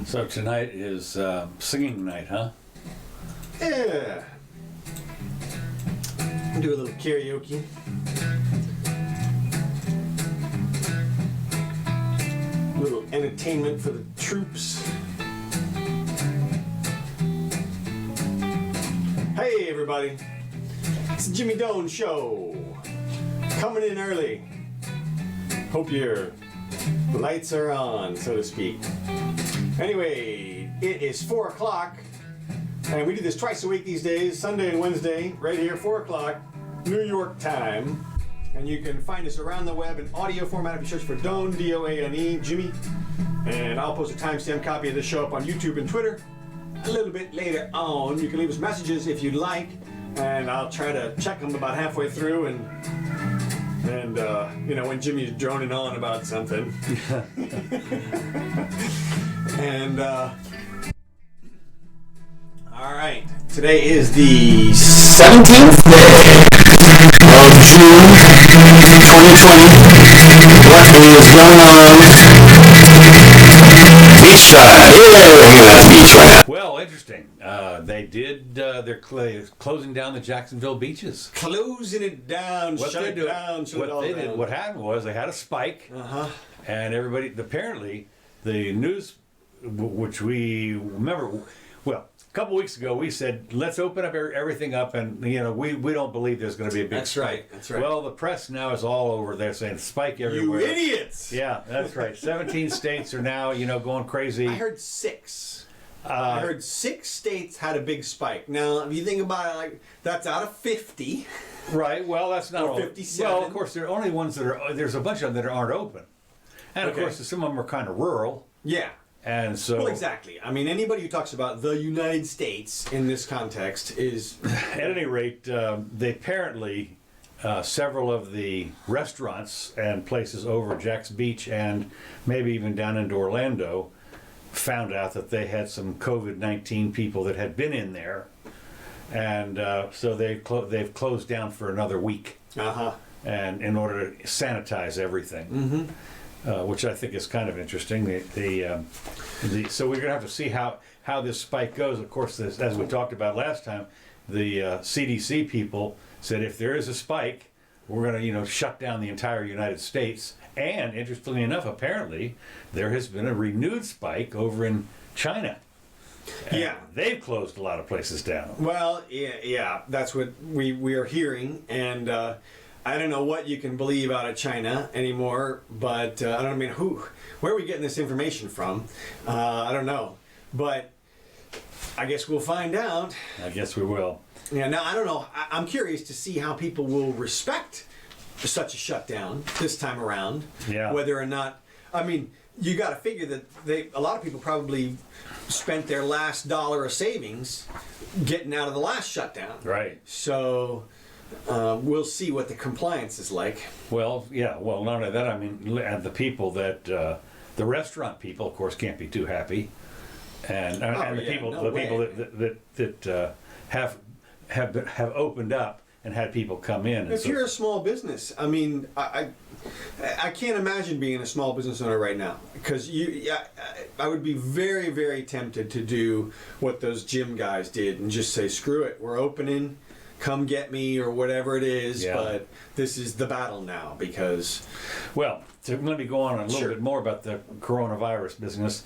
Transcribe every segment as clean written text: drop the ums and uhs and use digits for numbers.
So tonight is singing night, huh? Yeah. Do a little karaoke. A little entertainment for the troops. Hey everybody, it's the Jimmy Doane Show. Coming in early. Hope your lights are on, so to speak. Anyway, it is 4 o'clock, and we do this twice a week these days, Sunday and Wednesday, right here, 4 o'clock, New York time. And you can find us around the web in audio format if you search for Doane, D-O-A-N-E, Jimmy. And I'll post a timestamp copy of this show up on YouTube and Twitter a little bit later on. You can leave us messages if you'd like, and I'll try to check them about halfway through and you know, when Jimmy's droning on about something. And all right, today is the 17th day of June 2020. What is going on? Beachside. Yeah, beach right now. Well, interesting. They did. They're closing down the Jacksonville beaches. Closing it down. Shut it down. Shut it all down. What happened was they had a spike, and everybody. Apparently, the news, which we remember, well, a couple weeks ago, we said let's open up everything up, and you know we don't believe there's going to be a big. That's spike. right. That's right. Well, the press now is all over there saying spike everywhere. You idiots! Yeah, that's right. 17 states are now going crazy. I heard 6. I heard 6 states had a big spike. Now, if you think about it, like that's out of 50. Right. Well, that's not or all. 57. Well, of course, there are only ones that are. There's a bunch of them that aren't open, and of course, some of them are kind of rural. Yeah. And so. Well, exactly. I mean, anybody who talks about the United States in this context is. At any rate, they apparently several of the restaurants and places over Jack's Beach and maybe even down into Orlando found out that they had some COVID-19 people that had been in there, and so they've closed down for another week. And in order to sanitize everything, which I think is kind of interesting. So we're going to have to see how this spike goes. Of course, as we talked about last time, the CDC people said if there is a spike, we're going to shut down the entire United States. And interestingly enough, apparently, there has been a renewed spike over in China. And they've closed a lot of places down. Well, yeah, that's what we are hearing, and I don't know what you can believe out of China anymore. But I don't mean where are we getting this information from? I don't know, but I guess we'll find out. I guess we will. Yeah. Now I don't know. I'm curious to see how people will respect such a shutdown this time around. Yeah. Whether or not, I mean, you got to figure that a lot of people probably spent their last dollar of savings getting out of the last shutdown. Right. So we'll see what the compliance is like. Well, yeah. Well, not only that, I mean, and the people that the restaurant people, of course, can't be too happy, and the people that have opened up and had people come in. If you're a small business, I mean, I can't imagine being a small business owner right now, because I would be very, very tempted to do what those gym guys did and just say, screw it, we're opening, come get me, or whatever it is. Yeah. But this is the battle now, because. Well, let me go on a little bit more about the coronavirus business.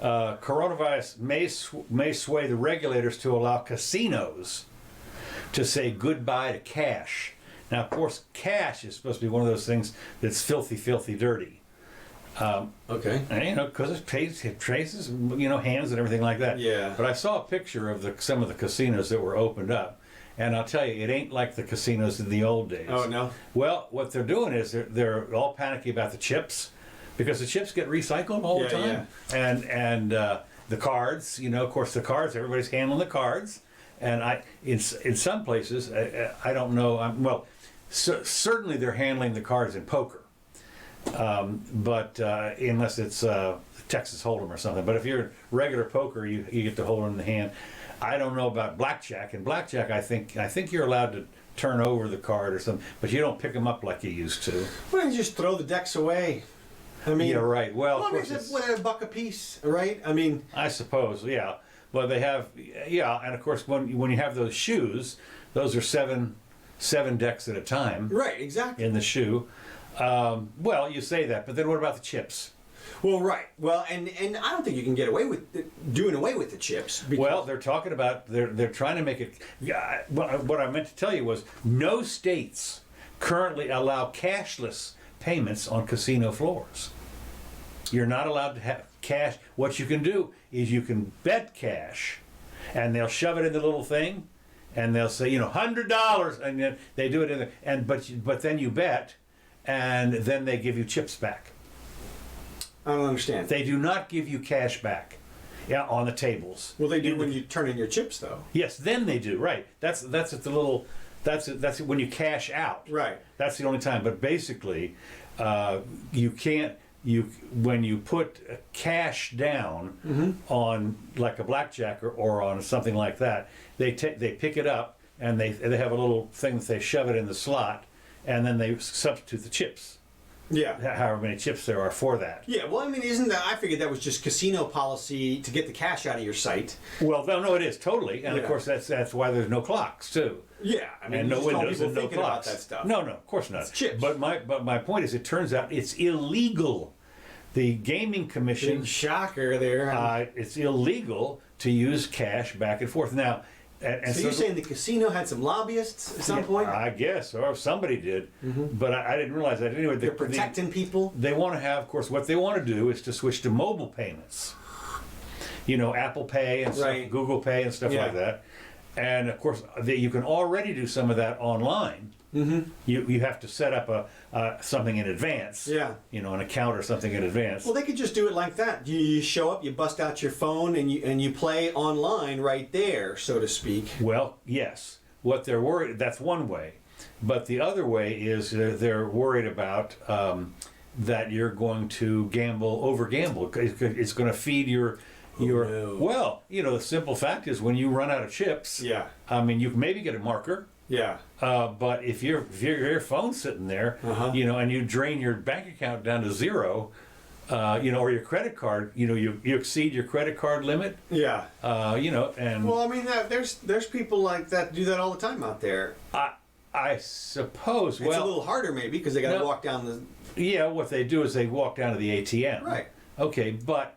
Coronavirus may sway the regulators to allow casinos to say goodbye to cash. Now, of course, cash is supposed to be one of those things that's filthy, filthy dirty. Okay. And, because it traces, hands and everything like that. Yeah. But I saw a picture of some of the casinos that were opened up, and I'll tell you, it ain't like the casinos in the old days. Oh, no? Well, what they're doing is they're all panicky about the chips, because the chips get recycled all the time. Yeah. And the cards, of course, the cards, everybody's handling the cards. And in some places, I don't know. Certainly they're handling the cards in poker, but unless it's Texas Hold'em or something. But if you're regular poker, you get to hold it in the hand. I don't know about blackjack. In blackjack, I think you're allowed to turn over the card or something, but you don't pick them up like you used to. Why don't you just throw the decks away? I mean, yeah, right. Well, well, of I mean, course, it's what, $1 a piece, right? I mean, I suppose, yeah. Well, they have, yeah, and of course, when you have those shoes, those are seven decks at a time right, exactly. in the shoe. Well, you say that, but then what about the chips? Well, right. Well, and I don't think you can get away with doing away with the chips. Because, Well, they're talking about they're trying to make it. Yeah, what I meant to tell you was no states currently allow cashless payments on casino floors. You're not allowed to have cash. What you can do is you can bet cash, and they'll shove it in the little thing, and they'll say, $100, and then they do it in the, but then you bet, and then they give you chips back. I don't understand. They do not give you cash back, yeah, on the tables. Well, they do when you turn in your chips, though. Yes, then they do. Right. That's at the little. That's when you cash out. Right. That's the only time. But basically, you can't. When you put cash down on like a blackjack or on something like that, they pick it up and they have a little thing that they shove it in the slot, and then they substitute the chips. Yeah. However many chips there are for that. Yeah, well, I mean, isn't that? I figured that was just casino policy to get the cash out of your site. Well, no, it is totally, and Yeah. of course that's why there's no clocks too. Yeah, I mean, And you no just don't want windows people and no thinking about clocks. that stuff. No, of course not. It's chips. But my point is, it turns out it's illegal. The Gaming Commission, Big shocker there. it's illegal to use cash back and forth. Now, and so you're saying the casino had some lobbyists at some point? I guess, or somebody did, but I didn't realize that. Anyway, They're protecting people? They want to have, of course, what they want to do is to switch to mobile payments. Apple Pay and stuff, Right. Google Pay and stuff Yeah. like that. And of course, you can already do some of that online. You have to set up something in advance. Yeah. An account or something in advance. Well, they could just do it like that. You show up, you bust out your phone, and you play online right there, so to speak. Well, yes. What they're worried, that's one way. But the other way is they're worried about that you're going to over gamble. It's going to feed your. No. Well, the simple fact is when you run out of chips, Yeah. I mean, you can maybe get a marker. Yeah. But if your phone's sitting there, and you drain your bank account down to zero, or your credit card, you exceed your credit card limit. Yeah. And Well, I mean, there's people like that do that all the time out there. I suppose. It's a little harder maybe because they got to walk down the. Yeah, what they do is they walk down to the ATM. Right. Okay, but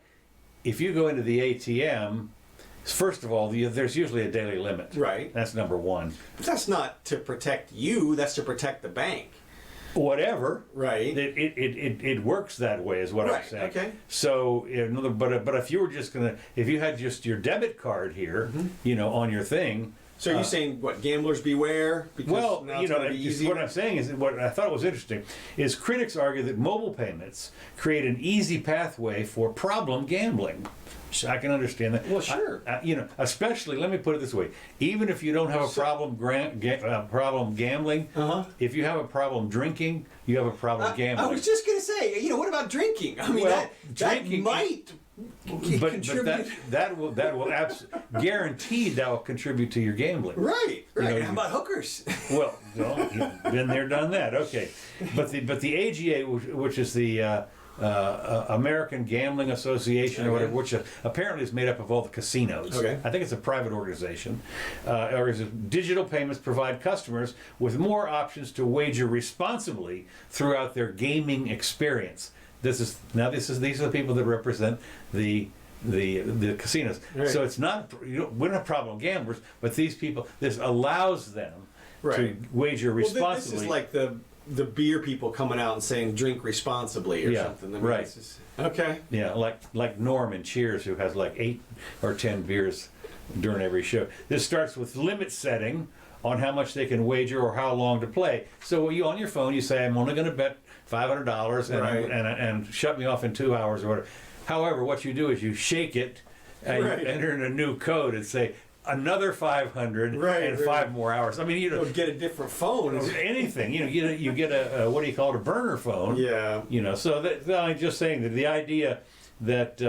if you go into the ATM, first of all, there's usually a daily limit. Right. That's number one. But that's not to protect you. That's to protect the bank. Whatever. Right. It works that way, is what I'm Right, saying. okay. So, but if you were if you had just your debit card here, on your thing. So you're saying what? Gamblers beware. Because Well, now it's gonna be easier? what I'm saying is what I thought was interesting is critics argue that mobile payments create an easy pathway for problem gambling. So I can understand that. Well, sure. Especially, let me put it this way: even if you don't have a problem problem gambling, if you have a problem drinking, you have a problem gambling. I was just gonna say, what about drinking? I mean, Well, that drinking- might but contribute. that will guaranteed that will contribute to your gambling. Right. know, How about hookers? Well, been there, done that. Okay, but the AGA, which is the American Gambling Association or whatever, which apparently is made up of all the casinos. Okay. I think it's a private organization. Digital payments provide customers with more options to wager responsibly throughout their gaming experience. These are the people that represent the casinos. Right. So it's not, we're not problem gamblers, but these people, this allows them to Right. wager responsibly. This is like the beer people coming out and saying drink responsibly or Yeah, something. I mean, right. it's just- okay. Yeah, like Norm in Cheers, who has like 8 or 10 beers during every show. This starts with limit setting on how much they can wager or how long to play. So you on your phone, you say, I'm only going to bet $500 Right. and shut me off in 2 hours or whatever. However, what you do is you shake it and Right. you enter in a new code and say another 500 Right, and right. 5 more hours. I mean, Or get a different phone. anything. You get a what do you call it, a burner phone. Yeah. So I'm just saying that the idea that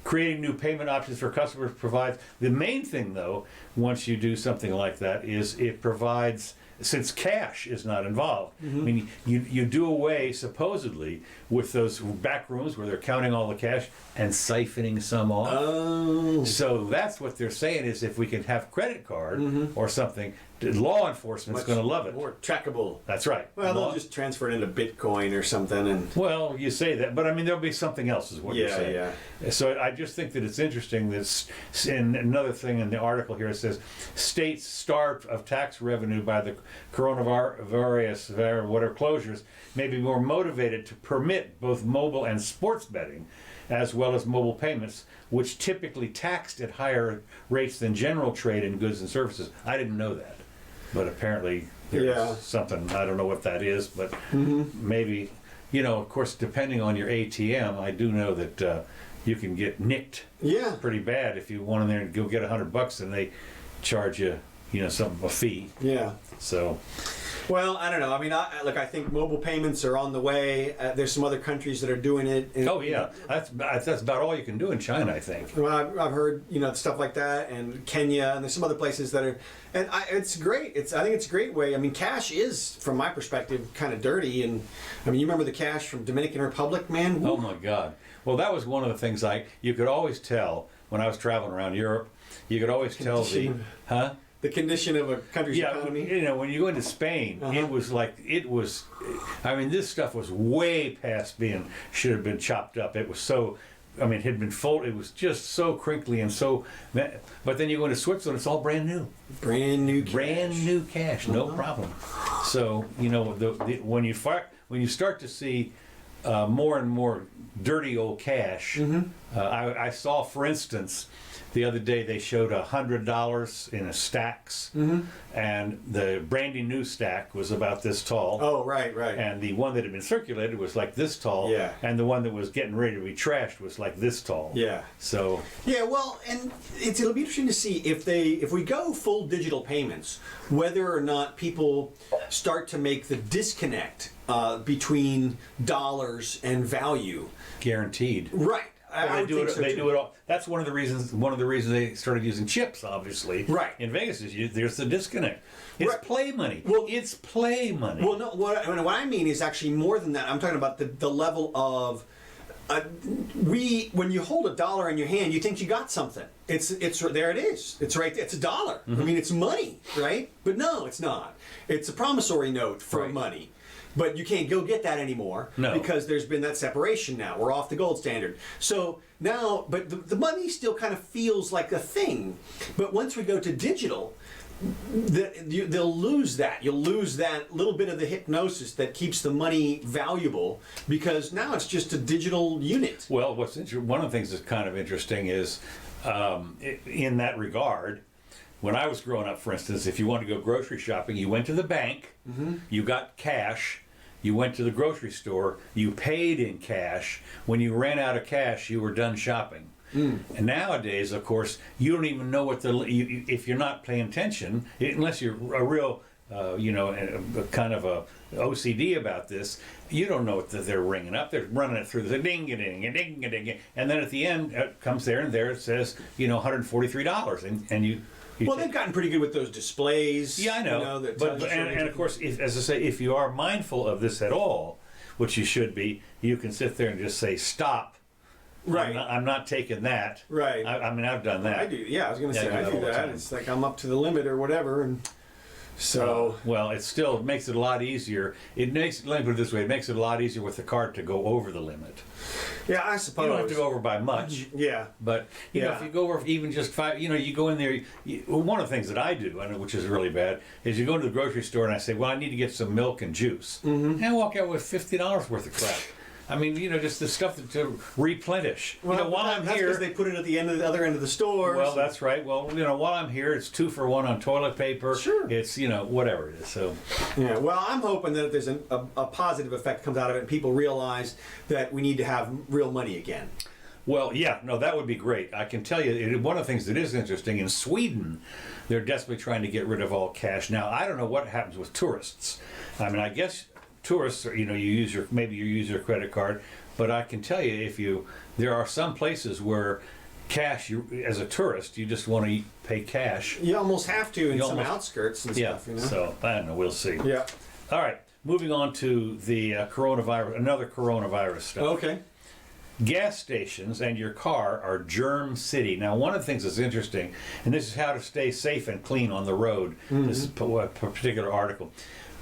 creating new payment options for customers provides, the main thing though, once you do something like that, is it provides since cash is not involved. Mm-hmm. I mean, you do away supposedly with those back rooms where they're counting all the cash and siphoning some off. Oh. So that's what they're saying is if we can have credit card or something, law enforcement's going to love it. More trackable. That's right. Well, they'll just transfer it into Bitcoin or something, and Well, you say that, but I mean, there'll be something else, is what you're yeah, saying. yeah. So I just think that it's interesting that, in another thing in the article here, it says states starved of tax revenue by the coronavirus, whatever closures, may be more motivated to permit both mobile and sports betting, as well as mobile payments, which typically taxed at higher rates than general trade in goods and services. I didn't know that, but apparently there's Yeah. something, I don't know what that is, but maybe, of course, depending on your ATM, I do know that you can get nicked Yeah. pretty bad if you went in there and go get $100 and they charge you, a fee. Yeah. So, Well, I don't know. I mean, I think mobile payments are on the way. There's some other countries that are doing it. oh yeah, that's about all you can do in China, I think. Well, I've heard stuff like that, and Kenya, and there's some other places that are, and it's great. I think it's a great way. I mean, cash is, from my perspective, kind of dirty, and I mean, you remember the cash from Dominican Republic, man? Oh my God. Well, that was one of the things you could always tell when I was traveling around Europe. You could always tell The condition of a country's Yeah, economy. when you go into Spain, it was I mean, this stuff was way past should have been chopped up. It was so, it had been folded, it was just so crinkly and so, but then you go into Switzerland, it's all brand new. Brand new cash. Brand new cash, no problem. So, when you start to see more and more dirty old cash, I saw, for instance, the other day they showed $100 in a stacks, and the brandy new stack was about this tall. Oh, right. And the one that had been circulated was like this tall. Yeah. And the one that was getting ready to be trashed was like this tall. Yeah. So. Yeah, well, and it'll be interesting to see if we go full digital payments, whether or not people start to make the disconnect between dollars and value. Guaranteed. Right. They do it all. That's one of the reasons. One of the reasons they started using chips, obviously. Right. In Vegas is there's the disconnect. It's Right. Play money. Well, it's play money. Well, no. What I mean is actually more than that. I'm talking about the level of. When you hold $1 in your hand, you think you got something. It's there. It is. It's right there. It's $1. I mean, it's money, right? But no, it's not. It's a promissory note for Right. money. But you can't go get that anymore because there's been that separation now. We're off the gold standard. So now, but the money still kind of feels like a thing. But once we go to digital, they'll lose that. You'll lose that little bit of the hypnosis that keeps the money valuable because now it's just a digital unit. Well, one of the things that's kind of interesting is, in that regard, when I was growing up, for instance, if you wanted to go grocery shopping, you went to the bank, you got cash, you went to the grocery store, you paid in cash. When you ran out of cash, you were done shopping. And nowadays, of course, you don't even know what if you're not paying attention, unless you're a real, kind of a OCD about this, you don't know what they're ringing up. They're running it through the ding-a-ding, and then at the end, it comes there, and there it says, $143, and you. Well, they've gotten pretty good with those displays. Yeah, I know. That But tells you and of course, as I say, if you are mindful of this at all, which you should be, you can sit there and just say stop. Right. I'm not taking that. Right. I mean, I've done that. I do. Yeah, I was going to say I I do do all the that. time. It's like I'm up to the limit or whatever, and so. Well, it makes it a lot easier. Let me put it this way: it makes it a lot easier with the card to go over the limit. Yeah, I suppose. You don't have to go over by much. Yeah. But you know, if you go over even just 5, you go in there. One of the things that I do, which is really bad, is you go to the grocery store and I say, "Well, I need to get some milk and juice," and I walk out with $50 worth of crap. I mean, just the stuff to replenish. Well, while I'm that's here, because they put it at the other end of the store. well, that's right. Well, while I'm here, it's 2 for 1 on toilet paper. Sure. It's whatever it is. So. Yeah. Well, I'm hoping that there's a positive effect comes out of it, and people realize that we need to have real money again. Well, yeah, no, that would be great. I can tell you, one of the things that is interesting, in Sweden, they're desperately trying to get rid of all cash. Now, I don't know what happens with tourists. I mean, I guess tourists, you use your credit card, but I can tell you, there are some places where cash. As a tourist, you just want to pay cash. You almost have to in You some almost- outskirts and Yeah. stuff, you know? So I don't know. We'll see. Yeah. All right. Moving on to the coronavirus. Another coronavirus stuff. Okay. Gas stations and your car are germ city. Now, one of the things that's interesting, and this is how to stay safe and clean on the road. This is a particular article.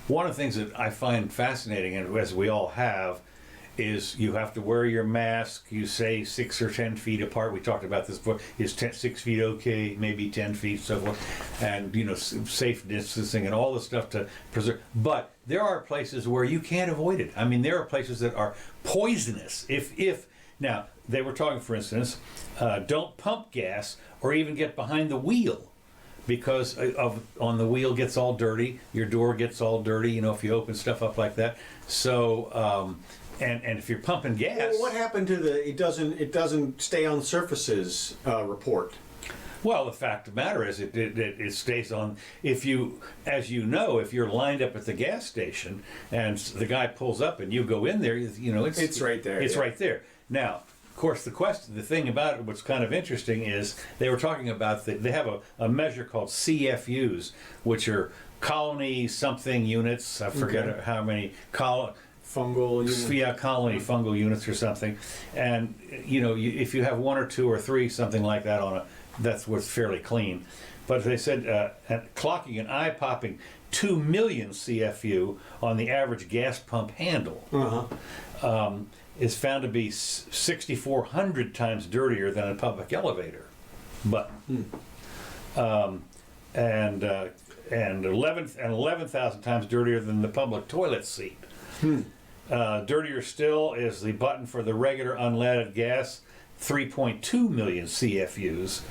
One of the things that I find fascinating, and as we all have, is you have to wear your mask. You say 6 or 10 feet apart. We talked about this before. Is 6 feet okay? Maybe 10 feet, so forth. And safe distancing and all the stuff to preserve. But there are places where you can't avoid it. I mean, there are places that are poisonous. If now they were talking, for instance, don't pump gas or even get behind the wheel. Because on the wheel gets all dirty, your door gets all dirty. If you open stuff up like that. So and if you're pumping gas, Well, what happened to the it doesn't stay on surfaces report? well, the fact of the matter is it stays on. If you're lined up at the gas station and the guy pulls up and you go in there, it's right there, It's yeah. right there. Now, of course, the thing about it, what's kind of interesting is they were talking about they have a measure called CFUs, which are colony something units. I forget how many Fungal. colony fungal units or something. And if you have 1 or 2 or 3 something like that that's what's fairly clean. But they said clocking an eye-popping 2 million CFU on the average gas pump handle. Is found to be 6,400 times dirtier than a public elevator, but and 11,000 times dirtier than the public toilet seat. Dirtier still is the button for the regular unleaded gas, 3.2 million CFUs,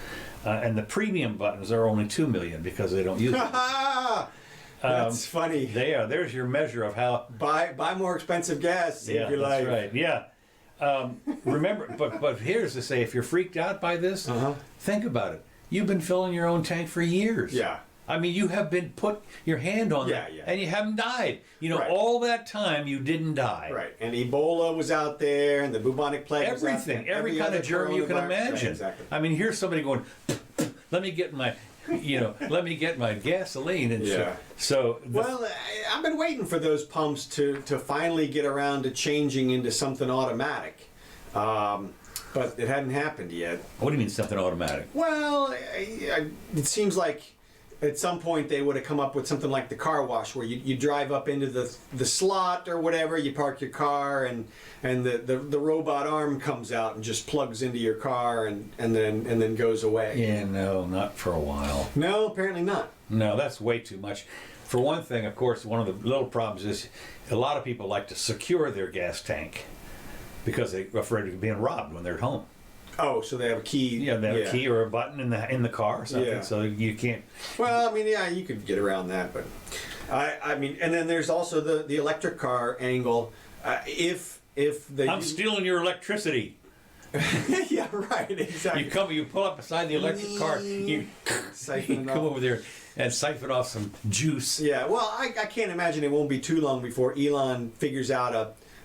and the premium buttons are only 2 million because they don't use them. That's funny. There's your measure of how. Buy more expensive gas. Save your life. That's right. Yeah. Remember, but here's to say, if you're freaked out by this, think about it. You've been filling your own tank for years. Yeah. I mean, you have been put your hand on that, and you haven't died. Right. All that time you didn't die. Right. And Ebola was out there, and the bubonic plague was out Everything, there. every kind of germ you can coronavirus. imagine. Right, exactly. I mean, here's somebody going, let me get my, let me get my gasoline, and Yeah. so. Well, I've been waiting for those pumps to finally get around to changing into something automatic, but it hadn't happened yet. What do you mean something automatic? Well, it seems like at some point they would have come up with something like the car wash, where you drive up into the slot or whatever, you park your car, and the robot arm comes out and just plugs into your car and then goes away. Yeah, no, not for a while. No, apparently not. No, that's way too much. For one thing, of course, one of the little problems is a lot of people like to secure their gas tank because they're afraid of being robbed when they're at home. Oh, so they have a key. Yeah, they have a key or a button in the car or something, Yeah. so you can't. Well, I mean, yeah, you could get around that, but I mean, and then there's also the electric car angle. If the I'm stealing your electricity. yeah, right, exactly. You pull up beside the electric car, you Siphon it come off. over there and siphon off some juice. Yeah, well, I can't imagine it won't be too long before Elon figures out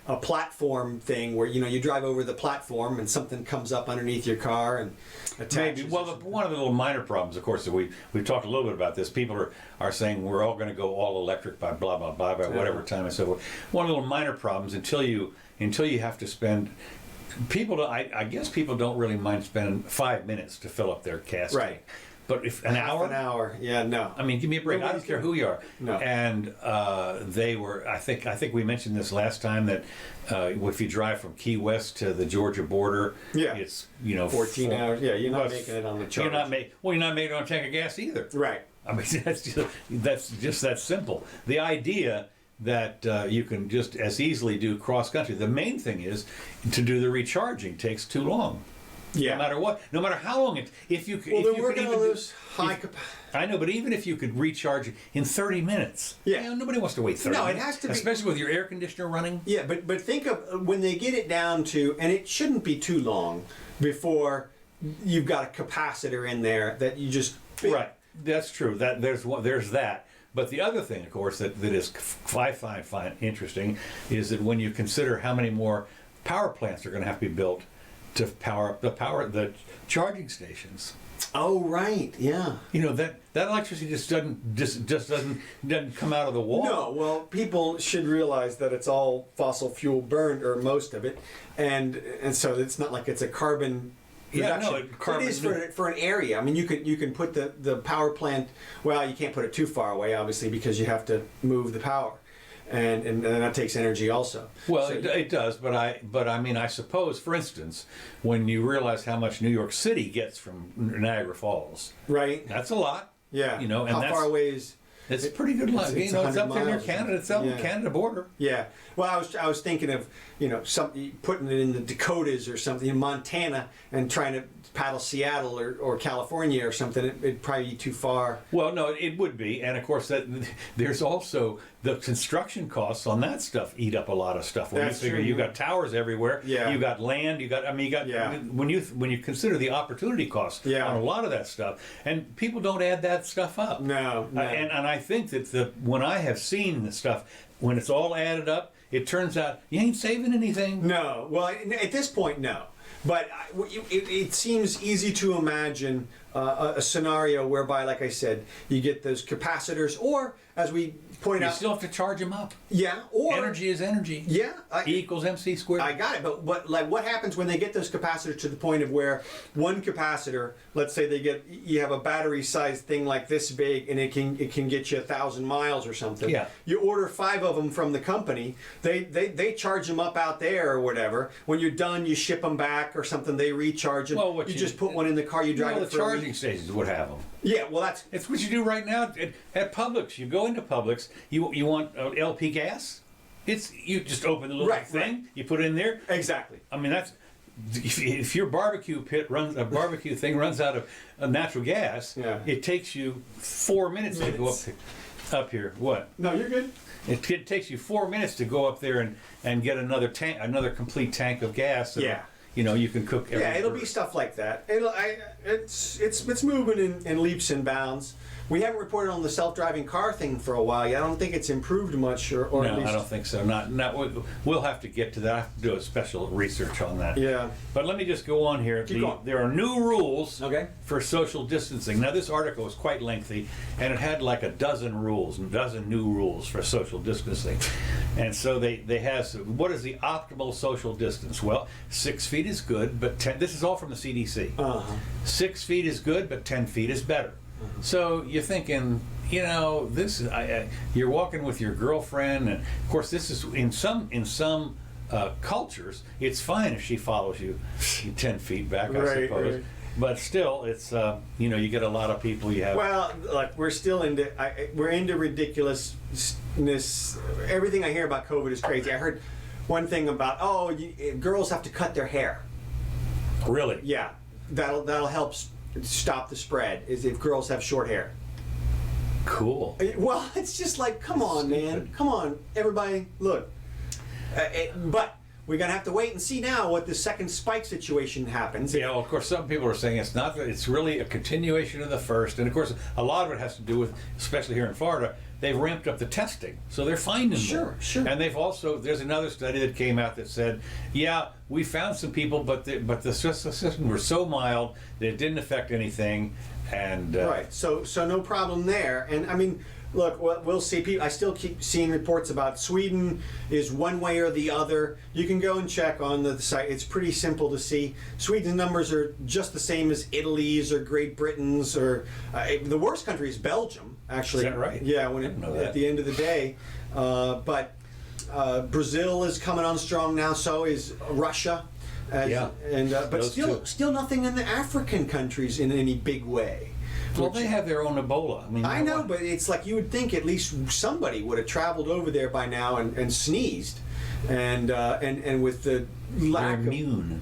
a platform thing where you drive over the platform and something comes up underneath your car and attaches. Maybe. Well, one of the little minor problems, of course, that we've talked a little bit about this. People are saying we're all going to go all electric by blah blah blah by whatever time and so forth. One of the little minor problems until you have to spend. I guess people don't really mind spending 5 minutes to fill up their gas tank. Right. But if an Half hour, an hour, yeah, no. I mean, give me a break. I Nobody's don't care gonna- who you are. No. And they were. I think we mentioned this last time that if you drive from Key West to the Georgia border, Yeah. it's 14 hours. Yeah, you're not well, making it on the charge. You're not making it on a tank of gas either. Right. I mean, that's just that simple. The idea that you can just as easily do cross country. The main thing is to do the recharging takes too long. Yeah. No matter what, no matter how long it. If you Well, if they're you working could on even those high capacity. I know, but even if you could recharge in 30 minutes, nobody wants to wait 30 No, it minutes. has to be- Especially with your air conditioner running. Yeah, but think of when they get it down to, and it shouldn't be too long before you've got a capacitor in there that you just Right, that's true. That there's that. But the other thing, of course, that is I find interesting is that when you consider how many more power plants are going to have to be built to power up the charging stations. Oh, right, yeah. You know, that electricity just doesn't come out of the wall. No, well, people should realize that it's all fossil fuel burned, or most of it, and so it's not like it's a carbon reduction. It is for an area. I mean, you can put the power plant. Well, you can't put it too far away, obviously, because you have to move the power, and that takes energy also. Well, So it does, but I mean, I suppose, for instance, when you realize how much New York City gets from Niagara Falls, right? that's a lot. Yeah. You know, and how that's, far away is? It's pretty good luck. It's You know, it's 100 up there near miles. Canada. It's up Yeah. the Canada border. Yeah. Well, I was thinking of, you know, putting it in the Dakotas or something, in Montana, and trying to paddle Seattle or California or something. It'd probably be too far. Well, no, it would be, and of course there's also the construction costs on that stuff eat up a lot of stuff. When That's you figure true. you got towers everywhere, Yeah. you got land, you got Yeah. when you consider the opportunity costs Yeah. on a lot of that stuff, and people don't add that stuff up. No. And I think that when I have seen the stuff, when it's all added up, it turns out you ain't saving anything. No. Well, at this point, no. But it seems easy to imagine a scenario whereby, like I said, you get those capacitors, or as we pointed You out, still have to charge them up. yeah, or Energy is energy. yeah, E equals MC squared. I got it, but like, what happens when they get those capacitors to the point of where one capacitor, let's say you have a battery-sized thing like this big, and it can get you 1,000 miles or something. Yeah. You order 5 of them from the company. They charge them up out there or whatever. When you're done, you ship them back or something. They recharge them. Well, you just put one in the car. You drive Well, it the for a charging week. stations would have them. Yeah. Well, that's It's what you do right now at Publix. You go into Publix. You want LP gas? You just open the little Right, thing. right. You put it in there. exactly. I mean, that's if your barbecue thing runs out of natural gas. Yeah. It takes you 4 minutes to go up here. What? No, you're good. It takes you 4 minutes to go up there and get another complete tank of gas. Yeah. You know, you can cook. Yeah, it'll be stuff like that. It's moving in leaps and bounds. We haven't reported on the self-driving car thing for a while yet. I don't think it's improved much, or No, at least. I don't think so. Not. We'll have to get to that. I have to do a special research on that. Yeah. But let me just go on here. Keep going. There are new rules Okay. for social distancing. Now, this article is quite lengthy, and it had like a dozen new rules for social distancing. And so they have, what is the optimal social distance? Well, 6 feet is good, but this is all from the CDC. 6 feet is good, but 10 feet is better. So you're thinking, you know, this is you're walking with your girlfriend, and of course, this is in some cultures, it's fine if she follows you 10 feet back, I Right, suppose. right. But still, it's you know, you get a lot of people you have. Well, like we're still we're into ridiculousness. Everything I hear about COVID is crazy. I heard one thing about girls have to cut their hair. Really? Yeah, that'll help stop the spread. Is if girls have short hair. Cool. Well, it's just like, come on, man. Come on, everybody, look. But we're going to have to wait and see now what the second spike situation happens. Yeah, well, of course, some people are saying it's not. It's really a continuation of the first, and of course, a lot of it has to do with, especially here in Florida, they've ramped up the testing, so they're finding more. Sure. And they've also, there's another study that came out that said, yeah, we found some people, but the systems were so mild that it didn't affect anything, and Right. So no problem there. And I mean, look, we'll see. I still keep seeing reports about Sweden is one way or the other. You can go and check on the site. It's pretty simple to see. Sweden's numbers are just the same as Italy's or Great Britain's, or the worst country is Belgium, actually. Is that right? Yeah, At the end of the day. But Brazil is coming on strong now. So is Russia. Yeah. But Those still nothing in the African countries in any big way. well, they have their own Ebola. I mean, I know, but it's like you would think at least somebody would have traveled over there by now and sneezed, and with the they're lack immune.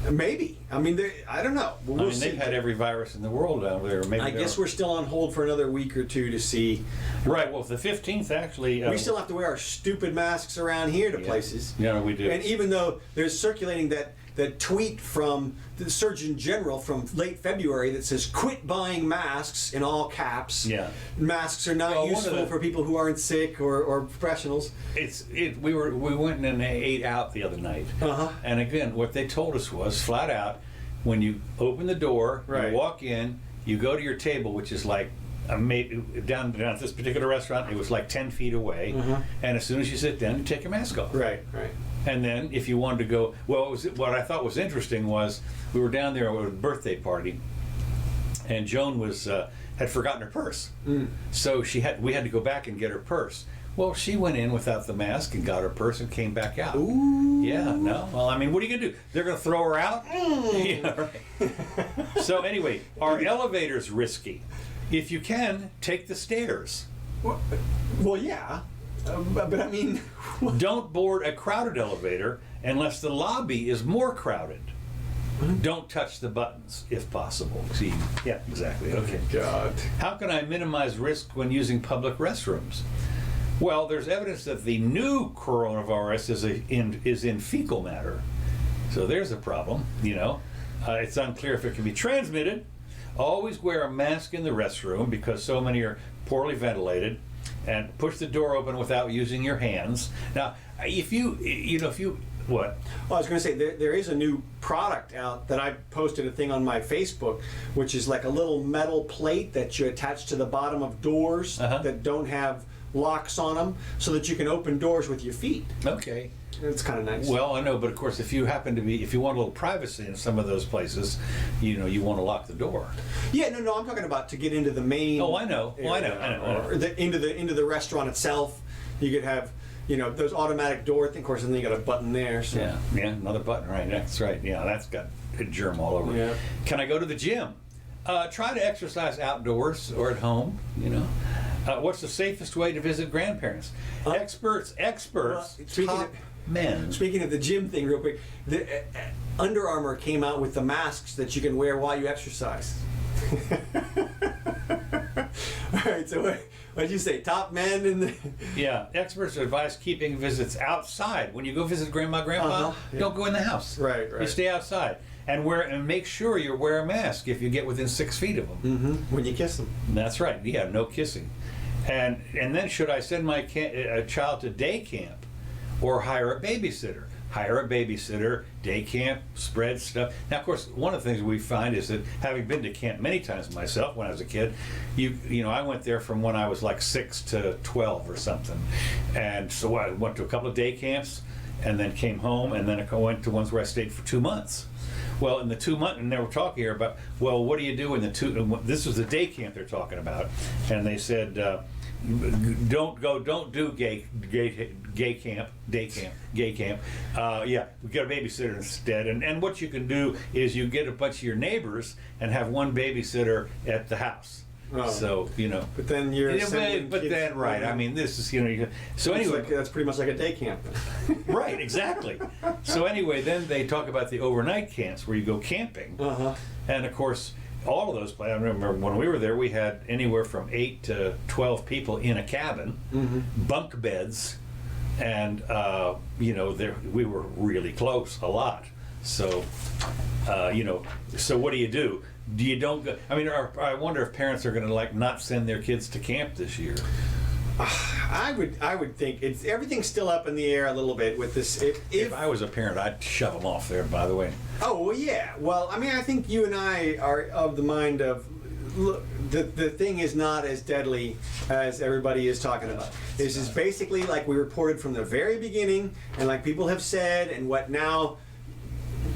of maybe. I mean, I don't know. We'll I mean, see. they've had every virus in the world down there. Maybe I guess we're still on hold for another week or two to see. right. Well, the 15th actually. We still have to wear our stupid masks around here to places. Yeah, we do. And even though there's circulating that that tweet from the Surgeon General from late February that says, "Quit buying masks," in all caps. Yeah. Masks are not useful for people who aren't sick or professionals. We went and ate out the other night. And again, what they told us was flat out, when you open the door, Right. you walk in, you go to your table, which is like down at this particular restaurant, it was like 10 feet away. And as soon as you sit down, you take your mask off. Right. And then if you wanted to go, what I thought was interesting was we were down there at a birthday party, and Joan had forgotten her purse. So we had to go back and get her purse. Well, she went in without the mask and got her purse and came back out. Ooh. Yeah, no. Well, I mean, what are you going to do? They're going to throw her out? Yeah, right. So anyway, are elevators risky? If you can, take the stairs. Well, yeah. But I mean... Don't board a crowded elevator unless the lobby is more crowded. Don't touch the buttons, if possible. See, yeah, exactly. Okay. God. How can I minimize risk when using public restrooms? Well, there's evidence that the new coronavirus is in fecal matter. So there's a problem, It's unclear if it can be transmitted. Always wear a mask in the restroom because so many are poorly ventilated. And push the door open without using your hands. Now, if you what? Well, I was going to say, there is a new product out that I posted a thing on my Facebook, which is like a little metal plate that you attach to the bottom of doors that don't have locks on them, so that you can open doors with your feet. Okay. It's kind of nice. Well, I know, but of course, if you want a little privacy in some of those places, you want to lock the door. Yeah, no, I'm talking about to get into the main. Oh, I know. Well, I know. Or into the restaurant itself. You could have, those automatic door thing. Of course, and then you got a button there. So. Yeah, another button. Right, that's right. Yeah, that's got a germ all over. Yeah. Can I go to the gym? Try to exercise outdoors or at home. What's the safest way to visit grandparents? Experts. Top men. Speaking of the gym thing, real quick, the Under Armour came out with the masks that you can wear while you exercise. All right, so what did you say? Top men in the... Yeah, experts advise keeping visits outside. When you go visit grandma, grandpa, don't go in the house. Right. You stay outside. And make sure you wear a mask if you get within 6 feet of them. When you kiss them. That's right. Yeah, no kissing. And then should I send my child to day camp or hire a babysitter? Hire a babysitter, day camp, spread stuff. Now, of course, one of the things we find is that having been to camp many times myself when I was a kid, I went there from when I was like 6 to 12 or something. And so I went to a couple of day camps and then came home, and then I went to ones where I stayed for 2 months. Well, in the 2 months, and they were talking here about, well, what do you do in the this was the day camp they're talking about, and they said, don't do gay camp, day camp, gay camp. We get a babysitter instead, and what you can do is you get a bunch of your neighbors and have one babysitter at the house. Oh. So But then you're. Right. I mean, this is So anyway, that's pretty much like a day camp. Right. Exactly. So anyway, then they talk about the overnight camps where you go camping, and of course, all of those places. I remember when we were there, we had anywhere from 8 to 12 people in a cabin, bunk beds, and we were really close a lot. So, so what do you do? You don't go. I mean, I wonder if parents are going to not send their kids to camp this year. I would think everything's still up in the air a little bit with this. If I was a parent, I'd shove them off there. By the way. Oh well, yeah. Well, I mean, I think you and I are of the mind of, look, the thing is not as deadly as everybody is talking about. This is basically like we reported from the very beginning, and like people have said, and what now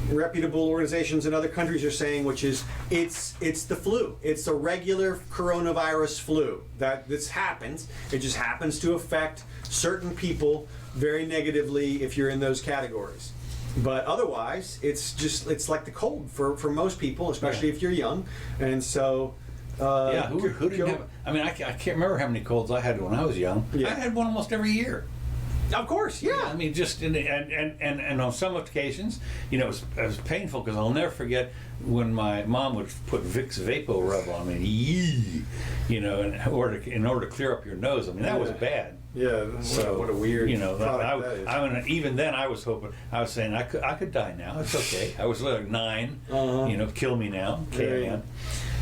reputable organizations in other countries are saying, which is it's the flu. It's a regular coronavirus flu. This happens. It just happens to affect certain people very negatively if you're in those categories. But otherwise, it's like the cold for most people, especially if you're young. And so who didn't have? I mean, I can't remember how many colds I had when I was young. Yeah. I had one almost every year. Of course, yeah. I mean, just and on some occasions, it was painful because I'll never forget when my mom would put Vicks Vapo Rub on me, in order to clear up your nose. I mean, that was bad. Yeah, So what a weird you know, product that is. I mean, even then I was hoping, I was saying I could die now. It's okay. I was like 9. You know, kill me now. Yeah.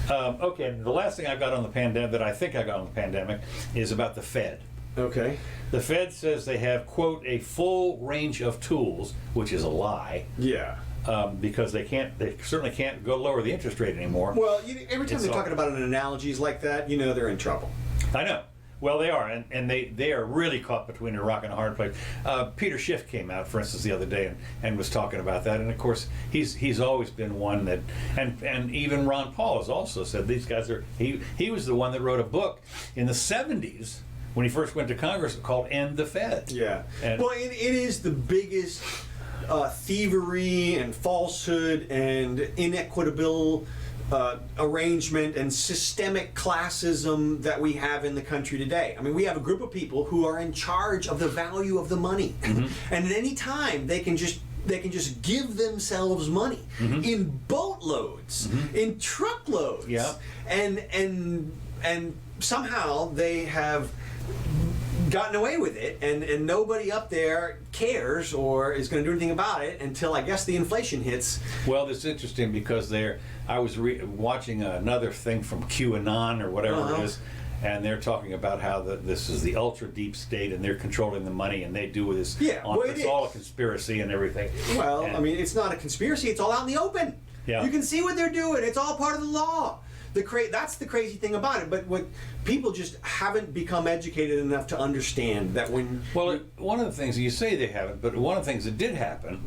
Okay, the last thing I got on the pandemic that I think I got on the pandemic is about the Fed. Okay. The Fed says they have, quote, a full range of tools, which is a lie, Yeah. because they certainly can't go lower the interest rate anymore. Well, every time It's they're all- talking about it in analogies like that, you know they're in trouble. I know. Well, they are, and they are really caught between a rock and a hard place. Peter Schiff came out, for instance, the other day and was talking about that, and of course he's always been one that, and even Ron Paul has also said these guys are. He was the one that wrote a book in the '70s when he first went to Congress called "End the Fed." Yeah. And- Well, it is the biggest thievery and falsehood and inequitable arrangement and systemic classism that we have in the country today. I mean, we have a group of people who are in charge of the value of the money, and at any time they can just give themselves money in boatloads, in truckloads, Yeah. and somehow they have gotten away with it, and nobody up there cares or is going to do anything about it until I guess the inflation hits. Well, it's interesting because I was watching another thing from QAnon or whatever it is, and they're talking about how this is the ultra deep state and they're controlling the money and they do this. Yeah, well, it's all a conspiracy and everything. Well, And- I mean, it's not a conspiracy; it's all out in the open. Yeah. You can see what they're doing. It's all part of the law. That's the crazy thing about it. But what people just haven't become educated enough to understand that when Well, one of the things you say they haven't, but one of the things that did happen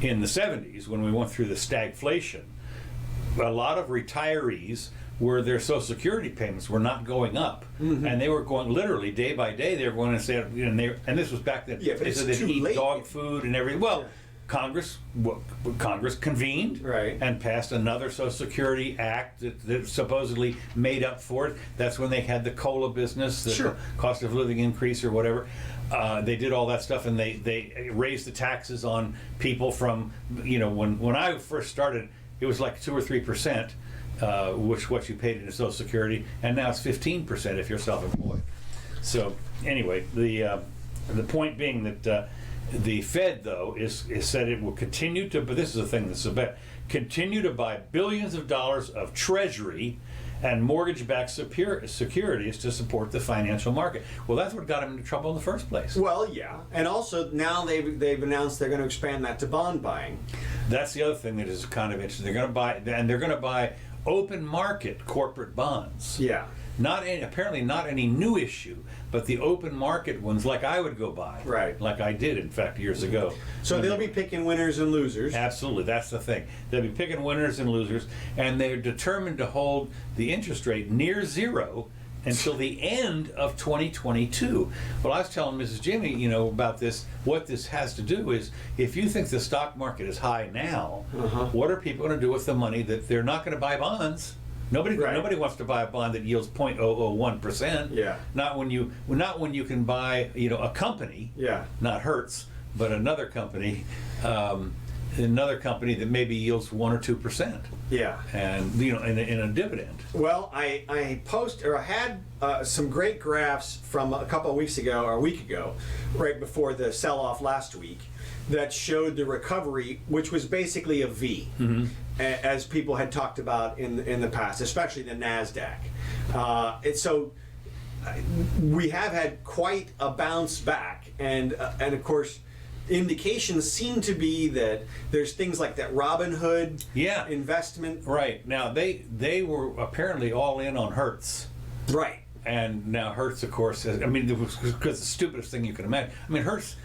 in the '70s when we went through the stagflation, a lot of retirees where their Social Security payments were not going up, and they were going literally day by day. They were going to say, and this was back then. Yeah, but they it's said they'd too eat late. dog food and everything. Well. Yeah. Congress convened Right. and passed another Social Security Act that supposedly made up for it. That's when they had the COLA business, the Sure. cost of living increase or whatever. They did all that stuff, and they raised the taxes on people from, when I first started, it was like 2 or 3%, which what you paid into Social Security, and now it's 15% if you're self-employed. So anyway, the point being that the Fed, though, is said it will continue to, but this is the thing that's so bad, continue to buy billions of dollars of Treasury and mortgage-backed securities to support the financial market. Well, that's what got them into trouble in the first place. Well, yeah, and also now they've announced they're going to expand that to bond buying. That's the other thing that is kind of interesting. They're going to buy open market corporate bonds. Yeah. Apparently not any new issue, but the open market ones, like I would go buy. Right. Like I did, in fact, years ago. So they'll be picking winners and losers. Absolutely, that's the thing. They'll be picking winners and losers, and they're determined to hold the interest rate near zero until the end of 2022. Well, I was telling Mrs. Jimmy, about this. What this has to do is, if you think the stock market is high now, what are people going to do with the money that they're not going to buy bonds? Nobody wants to buy a bond that yields 0.001%. Yeah. Not when you can buy a company. Yeah. Not Hertz, but another company. Another company that maybe yields 1 or 2%. Yeah. And in a dividend. Well, I had some great graphs from a couple of weeks ago, or a week ago, right before the sell-off last week, that showed the recovery, which was basically a V, as people had talked about in the past, especially the NASDAQ. We have had quite a bounce back, and of course, indications seem to be that there's things like that Robinhood investment. Right. Now, they were apparently all in on Hertz. Right. And now Hertz, of course, it was because the stupidest thing you can imagine. I mean, Hertz,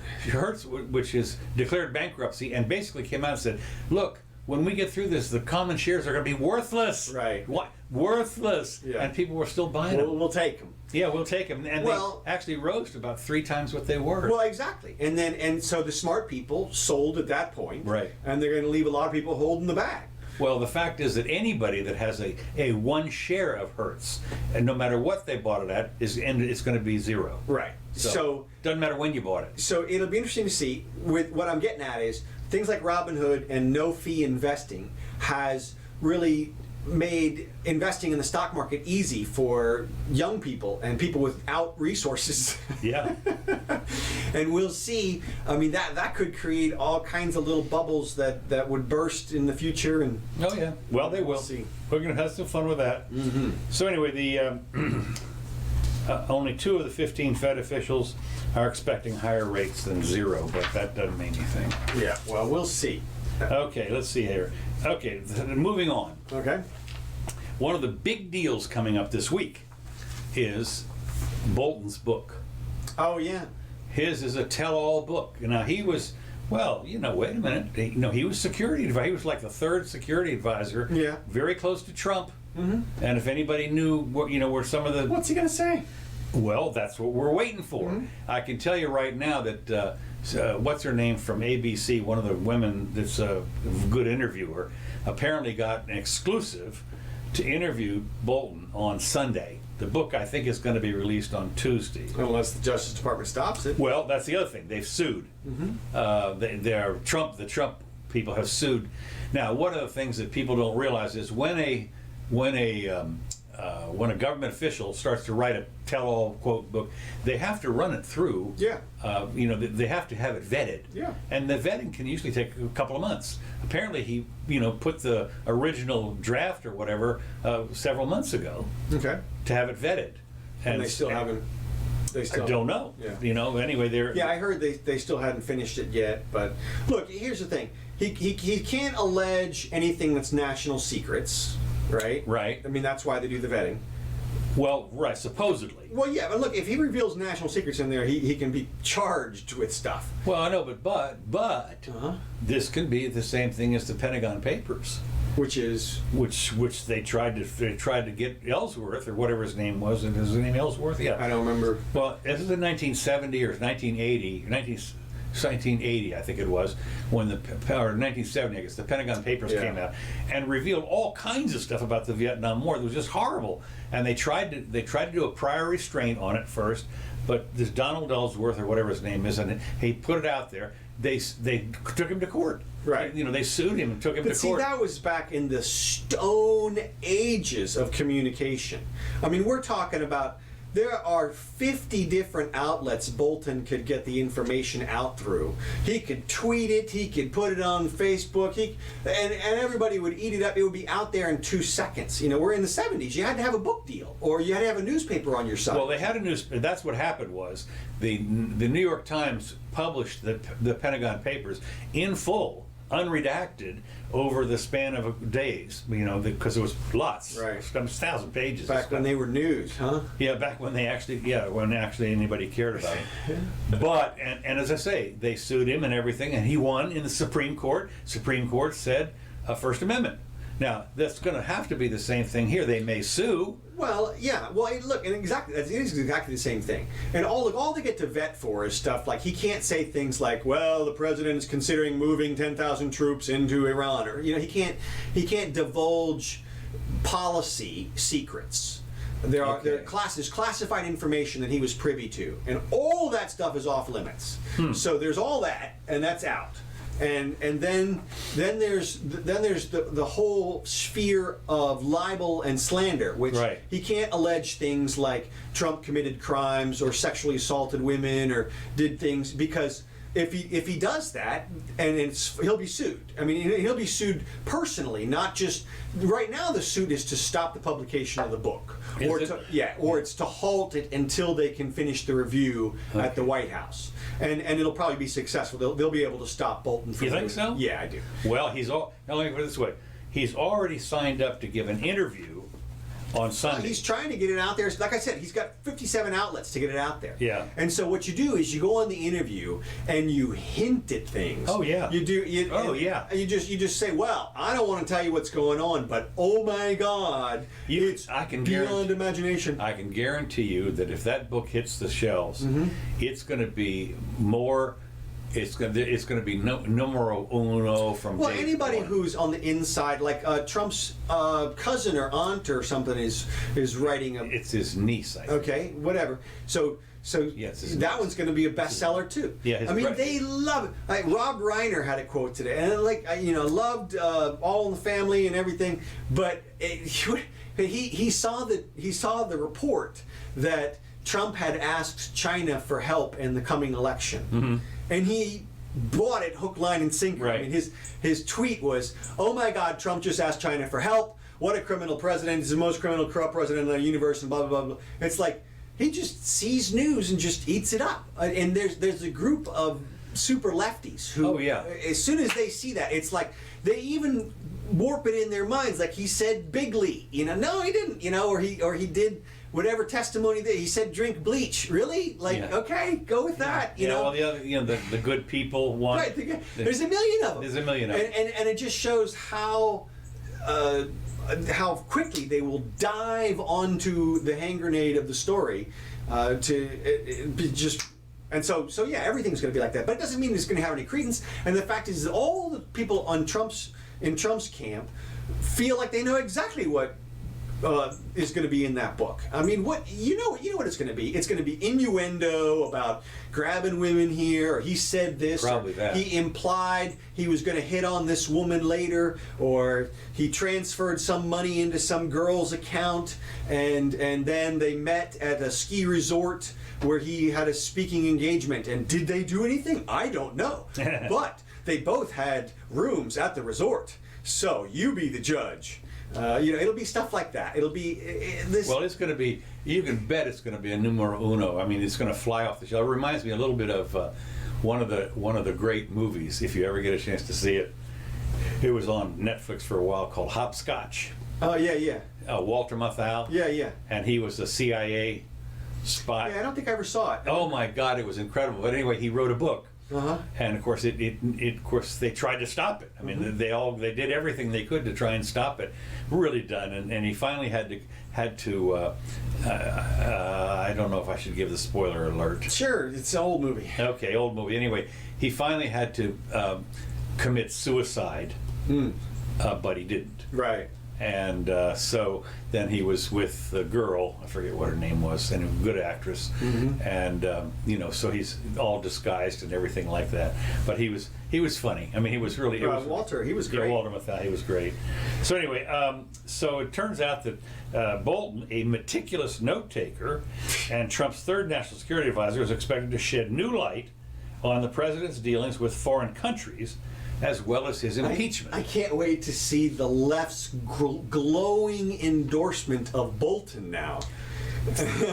which is declared bankruptcy, and basically came out and said, look, when we get through this, the common shares are going to be worthless. Right. What? Worthless. Yeah. And people were still buying them. We'll take them. Yeah, we'll take them. And they actually rose to about 3 times what they were. Well, exactly. And so the smart people sold at that point. Right. And they're going to leave a lot of people holding the bag. Well, the fact is that anybody that has a 1 share of Hertz, and no matter what they bought it at, it's going to be zero. Right. So doesn't matter when you bought it. So it'll be interesting to see. With what I'm getting at is things like Robinhood and no fee investing has really made investing in the stock market easy for young people and people without resources. Yeah. And we'll see. I mean, that could create all kinds of little bubbles that would burst in the future. And Oh yeah. Well, they will. We'll see. We're going to have some fun with that. Mm-hmm. So anyway, the only 2 of the 15 Fed officials are expecting higher rates than 0, but that doesn't mean anything. Yeah. Well, we'll see. Okay, let's see here. Okay, moving on. Okay. One of the big deals coming up this week is Bolton's book. Oh yeah. His is a tell-all book. Now he was, well, wait a minute. He was security advisor. He was like the 3rd security advisor. Yeah. Very close to Trump. Mm-hmm. And if anybody knew what, where some of the, What's he gonna say? well, that's what we're waiting for. Mm-hmm. I can tell you right now that what's her name from ABC, one of the women that's a good interviewer, apparently got an exclusive to interview Bolton on Sunday. The book, I think, is going to be released on Tuesday. Unless the Justice Department stops it. Well, that's the other thing. They've sued. Mm-hmm. The Trump people have sued. Now, one of the things that people don't realize is when a government official starts to write a tell-all quote book, they have to run it through. Yeah. They have to have it vetted. Yeah. And the vetting can usually take a couple of months. Apparently, he put the original draft or whatever several months ago Okay. to have it vetted. And they still haven't. They still I don't know. Yeah. Anyway, they're. Yeah, I heard they still hadn't finished it yet. But look, here's the thing. He can't allege anything that's national secrets, right? Right. I mean, that's why they do the vetting. Well, right, supposedly. Well, yeah, but look, if he reveals national secrets in there, he can be charged with stuff. Well, I know, but Uh-huh. this can be the same thing as the Pentagon Papers, Which is which they tried to get Ellsworth or whatever his name was. Is his name Ellsworth? Yeah. I don't remember. Well, this is in 1970 or 1980, I think it was, when or 1970, I guess, the Pentagon Papers Yeah. came out and revealed all kinds of stuff about the Vietnam War. It was just horrible, and they tried to do a prior restraint on it first, but this Donald Ellsworth or whatever his name is, and he put it out there. They took him to court. Right. They sued him and took him But to see, court. that was back in the stone ages of communication. I mean, we're talking about there are 50 different outlets Bolton could get the information out through. He could tweet it, he could put it on Facebook, and everybody would eat it up. It would be out there in 2 seconds. We're in the 70s. You had to have a book deal, or you had to have a newspaper on your side. Well, they had a that's what happened was the New York Times published the Pentagon Papers in full, unredacted, over the span of days, because it was lots, Right. 1,000 pages. Back when they were news, huh? Yeah, back when when actually anybody cared about it. But, and as I say, they sued him and everything, and he won in the Supreme Court. Supreme Court said First Amendment. Now, that's going to have to be the same thing here. They may sue. Well, yeah. Well, look, and it is exactly the same thing. And all they get to vet for is stuff like he can't say things like, "Well, the president is considering moving 10,000 troops into Iran," or he can't divulge policy secrets. There's classified information that he was privy to, and all that stuff is off limits. So there's all that, and that's out. And then there's the whole sphere of libel and slander, which Right. he can't allege things like Trump committed crimes or sexually assaulted women or did things, because if he does that, and he'll be sued. I mean, he'll be sued personally, not just. Right now, the suit is to stop the publication of the book, or it's to halt it until they can finish the review at the White House, and it'll probably be successful. They'll be able to stop Bolton from. You think so? Yeah, I do. Well, let me put it this way. He's already signed up to give an interview on Sunday. He's trying to get it out there. Like I said, he's got 57 outlets to get it out there. Yeah. And so what you do is you go on the interview and you hint at things. Oh, yeah. You do. Yeah. You just say, "Well, I don't want to tell you what's going on, but oh my God, I can beyond imagination." I can guarantee you that if that book hits the shelves, Mm-hmm. it's going to be more. It's going to be numero uno from. Well, day anybody one. who's on the inside, like Trump's cousin or aunt or something, is writing a. It's his niece, I think. Okay, whatever. So Yes, this is that nice. one's going to be a bestseller too. Yeah, I mean, right. they love it. Like, Rob Reiner had a quote today, and loved All in the Family and everything, but he saw the report that Trump had asked China for help in the coming election, and he bought it hook, line, and sinker. Right. I mean, his tweet was, "Oh my God, Trump just asked China for help. What a criminal president! He's the most criminal, corrupt president in the universe." And blah blah blah blah. It's like he just sees news and just eats it up. And there's a group of super lefties who, as soon as they see that, it's like they even warp it in their minds. Like, he said bigly, no, he didn't, or he did whatever testimony that he said, drink bleach. Really? Like, okay, go with that. Well, the other, the good people want. Right. There's a million of them. There's a million of them. And it just shows how quickly they will dive onto the hand grenade of the story and so everything's going to be like that. But it doesn't mean it's going to have any credence. And the fact is, all the people in Trump's camp feel like they know exactly what is going to be in that book. I mean, what it's going to be? It's going to be innuendo about grabbing women here, or he said this, probably that. He implied he was going to hit on this woman later, or he transferred some money into some girl's account, and then they met at a ski resort where he had a speaking engagement. And did they do anything? I don't know. But they both had rooms at the resort. So you be the judge. It'll be stuff like that. It'll be this. Well, it's going to be. You can bet it's going to be a numero uno. I mean, it's going to fly off the shelf. It reminds me a little bit of one of the great movies. If you ever get a chance to see it, it was on Netflix for a while, called Hopscotch. Oh yeah. Walter Matthau. Yeah. And he was a CIA spy. Yeah, I don't think I ever saw it. Oh my God, it was incredible. But anyway, he wrote a book. And of course, of course, they tried to stop it. I mean, they did everything they could to try and stop it. Really done, and he finally had to. I don't know if I should give the spoiler alert. Sure, it's an old movie. Okay, old movie. Anyway, he finally had to commit suicide, but he didn't. Right. And so then he was with a girl, I forget what her name was, and a good actress, and so he's all disguised and everything like that. But he was funny. I mean, he was really. Walter, he was great. Yeah, Walter Matthau, he was great. So anyway, so it turns out that Bolton, a meticulous note taker, and Trump's third national security advisor, is expected to shed new light on the president's dealings with foreign countries, as well as his impeachment. I can't wait to see the left's glowing endorsement of Bolton now.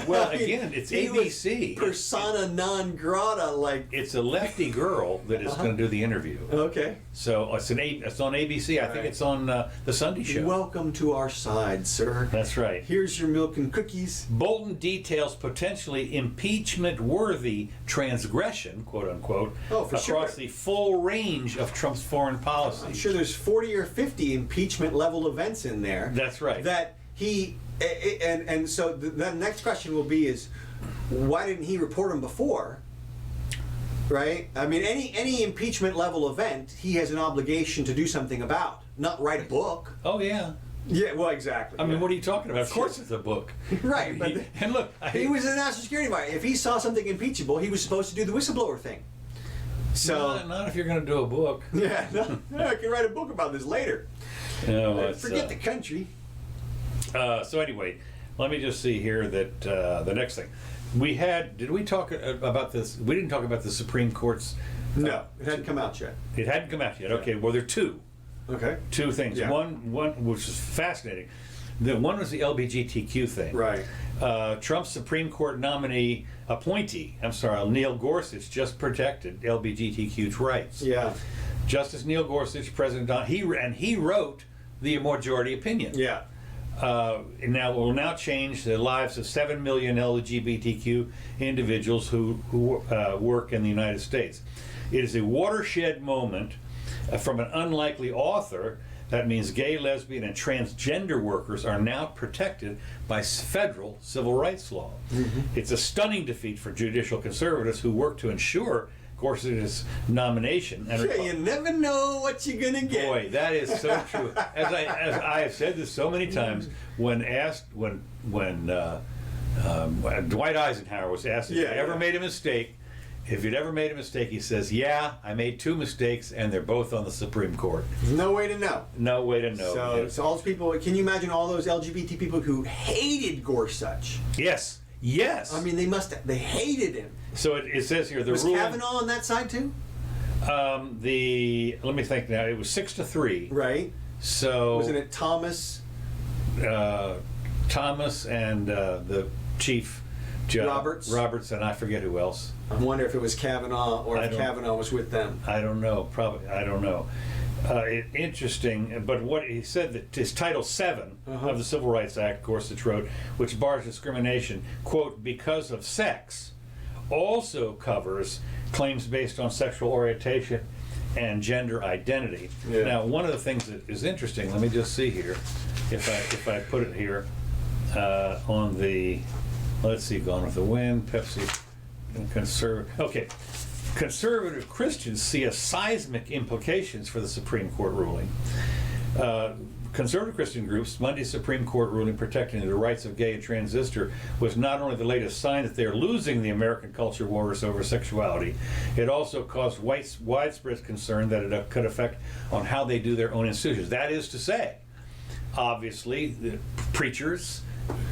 Well, again, it's ABC. Persona non grata, like. It's a lefty girl that is going to do the interview. Okay. So it's on ABC. I think it's on the Sunday Show. Welcome to our side, sir. That's right. Here's your milk and cookies. Bolton details potentially impeachment-worthy transgression, quote unquote, across the full range of Trump's foreign policy. I'm sure there's 40 or 50 impeachment-level events in there. That's right. That he. And so the next question will be is, why didn't he report them before? Right? I mean, any impeachment level event, he has an obligation to do something about, not write a book. Oh yeah. Yeah, well, exactly. I mean, what are you talking about? Of course it's a book. Right, but and look, he was a national security advisor. If he saw something impeachable, he was supposed to do the whistleblower thing. So not if you're going to do a book. Yeah, I can write a book about this later. No, forget the country. So anyway, let me just see here that the next thing did we talk about this? We didn't talk about the Supreme Court's. No, it hadn't come out yet. It hadn't come out yet. Okay, well there are two. Okay. Two things. Yeah. One which is fascinating. The one was the LGBTQ thing. Right. Trump's Supreme Court nominee appointee, Neil Gorsuch, just protected LGBTQ rights. Yeah. Justice Neil Gorsuch, President Don, he wrote the majority opinion. Yeah. Will now change the lives of 7 million LGBTQ individuals who work in the United States. It is a watershed moment from an unlikely author. That means gay, lesbian, and transgender workers are now protected by federal civil rights law. It's a stunning defeat for judicial conservatives who work to ensure Gorsuch's nomination. And you never know what you're gonna get. Boy, that is so true. As I have said this so many times, when Dwight Eisenhower was asked if Yeah, he ever yeah. made a mistake. If you'd ever made a mistake, he says, "Yeah, I made 2 mistakes, and they're both on the Supreme Court." There's no way to know. No way to know. So, Yes. so all those people, can you imagine all those LGBT people who hated Gorsuch? Yes. Yes. I mean, they hated him. So it says here the Was ruling. Kavanaugh on that side too? Let me think now. It was 6-3. Right. So Wasn't it Thomas? Thomas and the chief judge Roberts. and I forget who else. I wonder if it was Kavanaugh or I if don't- Kavanaugh was with them. I don't know. Probably I don't know. Interesting, but what he said that is Title VII of the Civil Rights Act, Gorsuch wrote, which bars discrimination, quote, because of sex, also covers claims based on sexual orientation and gender identity. Yeah. Now, one of the things that is interesting, let me just see here, if I put it here on the, let's see, Gone with the Wind, Pepsi, and okay. Conservative Christians see a seismic implications for the Supreme Court ruling. Conservative Christian groups, Monday's Supreme Court ruling protecting the rights of gay and transgender was not only the latest sign that they are losing the American culture wars over sexuality, it also caused widespread concern that it could affect on how they do their own institutions. That is to say, obviously, the preachers,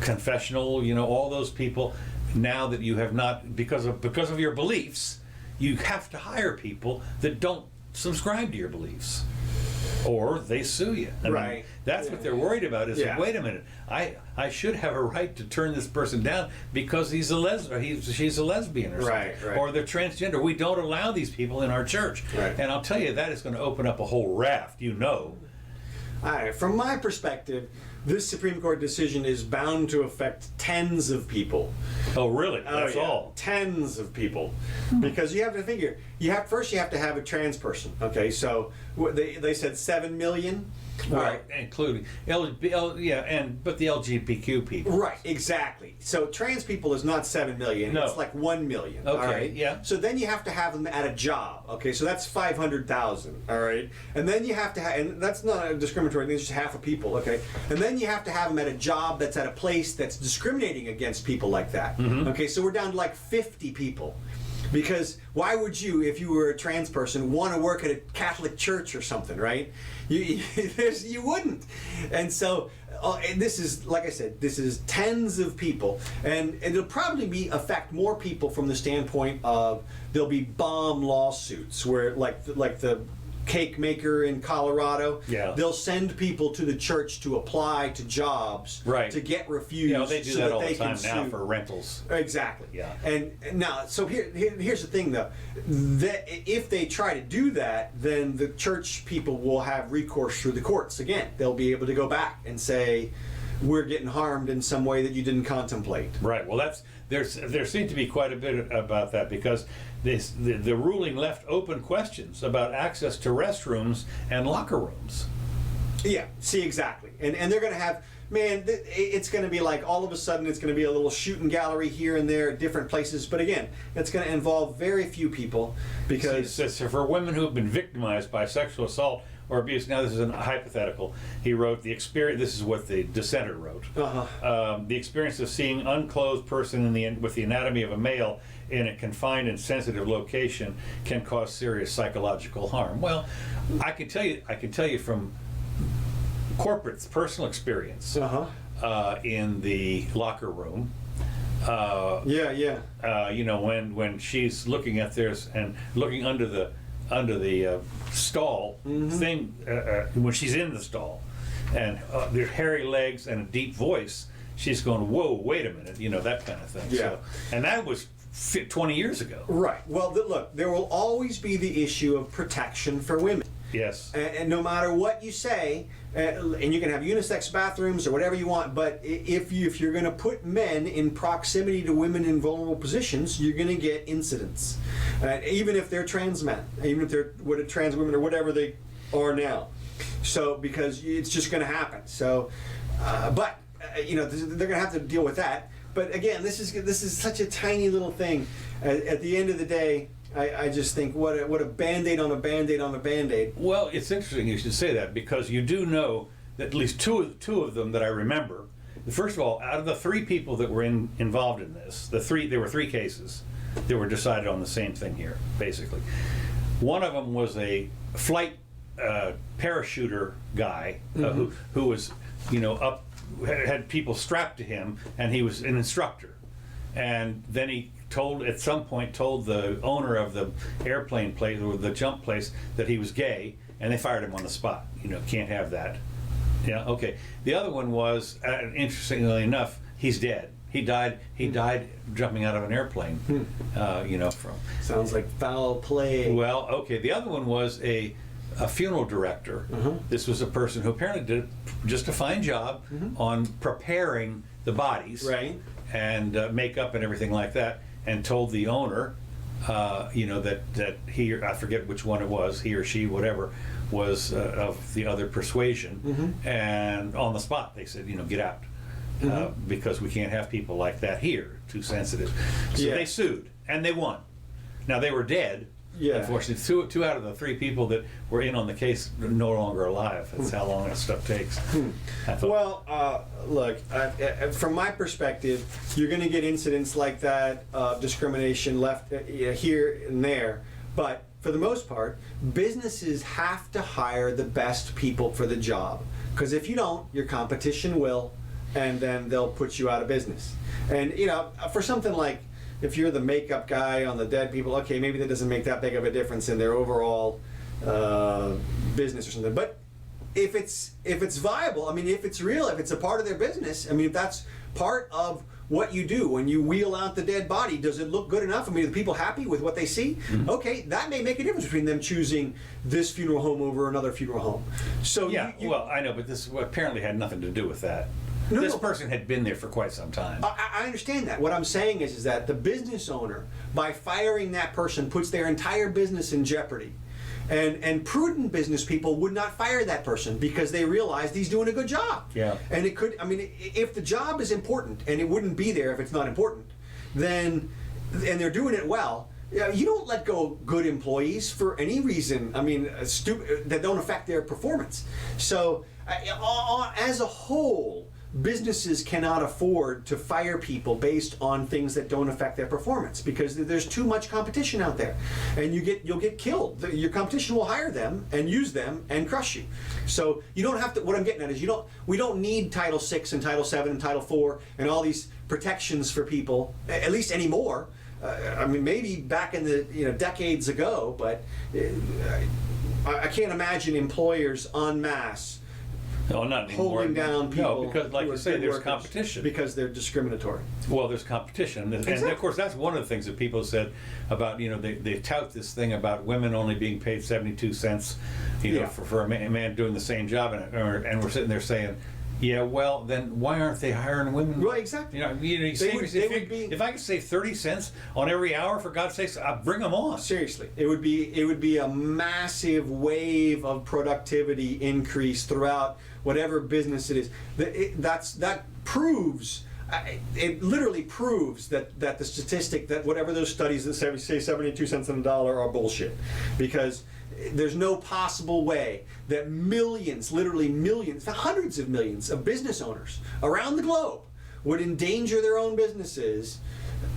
confessional, all those people, now that you have not, because of your beliefs, you have to hire people that don't subscribe to your beliefs, or they sue you. I mean, Right. that's what they're worried about. Is Yeah. wait a minute, I should have a right to turn this person down because he's a lesbian, she's a lesbian, or something, Right. or they're transgender. We don't allow these people in our church, Right. and I'll tell you that is going to open up a whole raft. All right, from my perspective, this Supreme Court decision is bound to affect tens of people. Oh, really? That's Oh, yeah. all. Tens of people, because you have to figure. You have to have a trans person. Okay, so they said 7 million. Right, including but the LGBTQ people. Right, exactly. So trans people is not 7 million. No. It's like 1 million. Okay, all right? yeah. So then you have to have them at a job. Okay, so that's 500,000. All right, and then you have to have, and that's not a discriminatory thing. It's just half of people. Okay, and then you have to have them at a job that's at a place that's discriminating against people like that. Okay, so we're down to like 50 people. Because why would you, if you were a trans person, want to work at a Catholic church or something, right? You wouldn't. And so, and this is, like I said, this is tens of people, and it'll probably affect more people from the standpoint of there'll be bomb lawsuits where, like the cake maker in Colorado, Yeah. they'll send people to the church to apply to jobs Right. to get refused. They do so that all they the time can now sue. for rentals. Exactly. Yeah. And now, so here's the thing, though. That if they try to do that, then the church people will have recourse through the courts again. They'll be able to go back and say, "We're getting harmed in some way that you didn't contemplate." Right. Well, there seemed to be quite a bit about that because the ruling left open questions about access to restrooms and locker rooms. Yeah. See, exactly. And they're going to have. Man, it's going to be like all of a sudden it's going to be a little shooting gallery here and there at different places. But again, it's going to involve very few people because So for women who have been victimized by sexual assault or abuse, now this is a hypothetical. He wrote the experience. This is what the dissenter wrote. The experience of seeing unclothed person with the anatomy of a male in a confined and sensitive location can cause serious psychological harm. Well, I can tell you from corporate's personal experience in the locker room. When she's looking at this and looking under the stall thing, when she's in the stall, and their hairy legs and a deep voice, she's going, "Whoa, wait a minute," that kind of thing. Yeah. So, and that was 20 years ago. Right. Well, look, there will always be the issue of protection for women. Yes. And no matter what you say, and you can have unisex bathrooms or whatever you want, but if you're going to put men in proximity to women in vulnerable positions, you're going to get incidents, even if they're trans men, even if they're trans women or whatever they are now. So because it's just going to happen. So, they're going to have to deal with that. But again, this is such a tiny little thing. At the end of the day, I just think what a Band-Aid on a Band-Aid on a Band-Aid. Well, it's interesting you should say that because you do know that at least two of them that I remember first of all, out of the 3 people that were involved in this, there were 3 cases that were decided on the same thing here, basically. One of them was a flight parachuter guy who was, had people strapped to him, and he was an instructor. And then he at some point told the owner of the airplane place or the jump place that he was gay, and they fired him on the spot. Can't have that. Yeah, okay. The other one was, interestingly enough, he's dead. He died jumping out of an airplane. From. Sounds like foul play. Well, okay. The other one was a funeral director. This was a person who apparently did just a fine job on preparing the bodies, right, and makeup and everything like that, and told the owner, that he, I forget which one it was, he or she, whatever, was of the other persuasion, and on the spot they said, get out, because we can't have people like that here, too sensitive. So they sued, and they won. Now they were dead. Yeah. Unfortunately, two out of the 3 people that were in on the case are no longer alive. That's how long that stuff takes. Well, look, from my perspective, you're going to get incidents like that, discrimination left here and there. But for the most part, businesses have to hire the best people for the job. Because if you don't, your competition will, and then they'll put you out of business. And, for something like, if you're the makeup guy on the dead people, okay, maybe that doesn't make that big of a difference in their overall business or something. But if it's viable, if it's real, if it's a part of their business, if that's part of what you do when you wheel out the dead body, does it look good enough? Are the people happy with what they see? Okay, that may make a difference between them choosing this funeral home over another funeral home. So yeah, well, I know, but this apparently had nothing to do with that. This person had been there for quite some time. I understand that. What I'm saying is that the business owner, by firing that person, puts their entire business in jeopardy. And prudent business people would not fire that person because they realized he's doing a good job. Yeah. And it could, if the job is important, and it wouldn't be there if it's not important, then, and they're doing it well, you don't let go good employees for any reason, that don't affect their performance. So, as a whole, businesses cannot afford to fire people based on things that don't affect their performance because there's too much competition out there, and you'll get killed. Your competition will hire them and use them and crush you. So you don't have to. What I'm getting at is we don't need Title VI and Title VII and Title IV and all these protections for people, at least anymore. Maybe back in the decades ago, but I can't imagine employers en masse. No, not anymore. Holding down people. No, because like you say, there's competition. Because they're discriminatory. Well, there's competition. And of course, that's one of the things that people said about, they tout this thing about women only being paid 72 cents, for a man doing the same job. And we're sitting there saying, yeah, well, then why aren't they hiring women? Well, exactly. If I could save 30 cents on every hour, for God's sakes, I'd bring them on. Seriously, it would be a massive wave of productivity increase throughout whatever business it is. That proves. It literally proves that the statistic that whatever those studies that say 72 cents on the dollar are bullshit, because there's no possible way that millions, literally millions, hundreds of millions of business owners around the globe would endanger their own businesses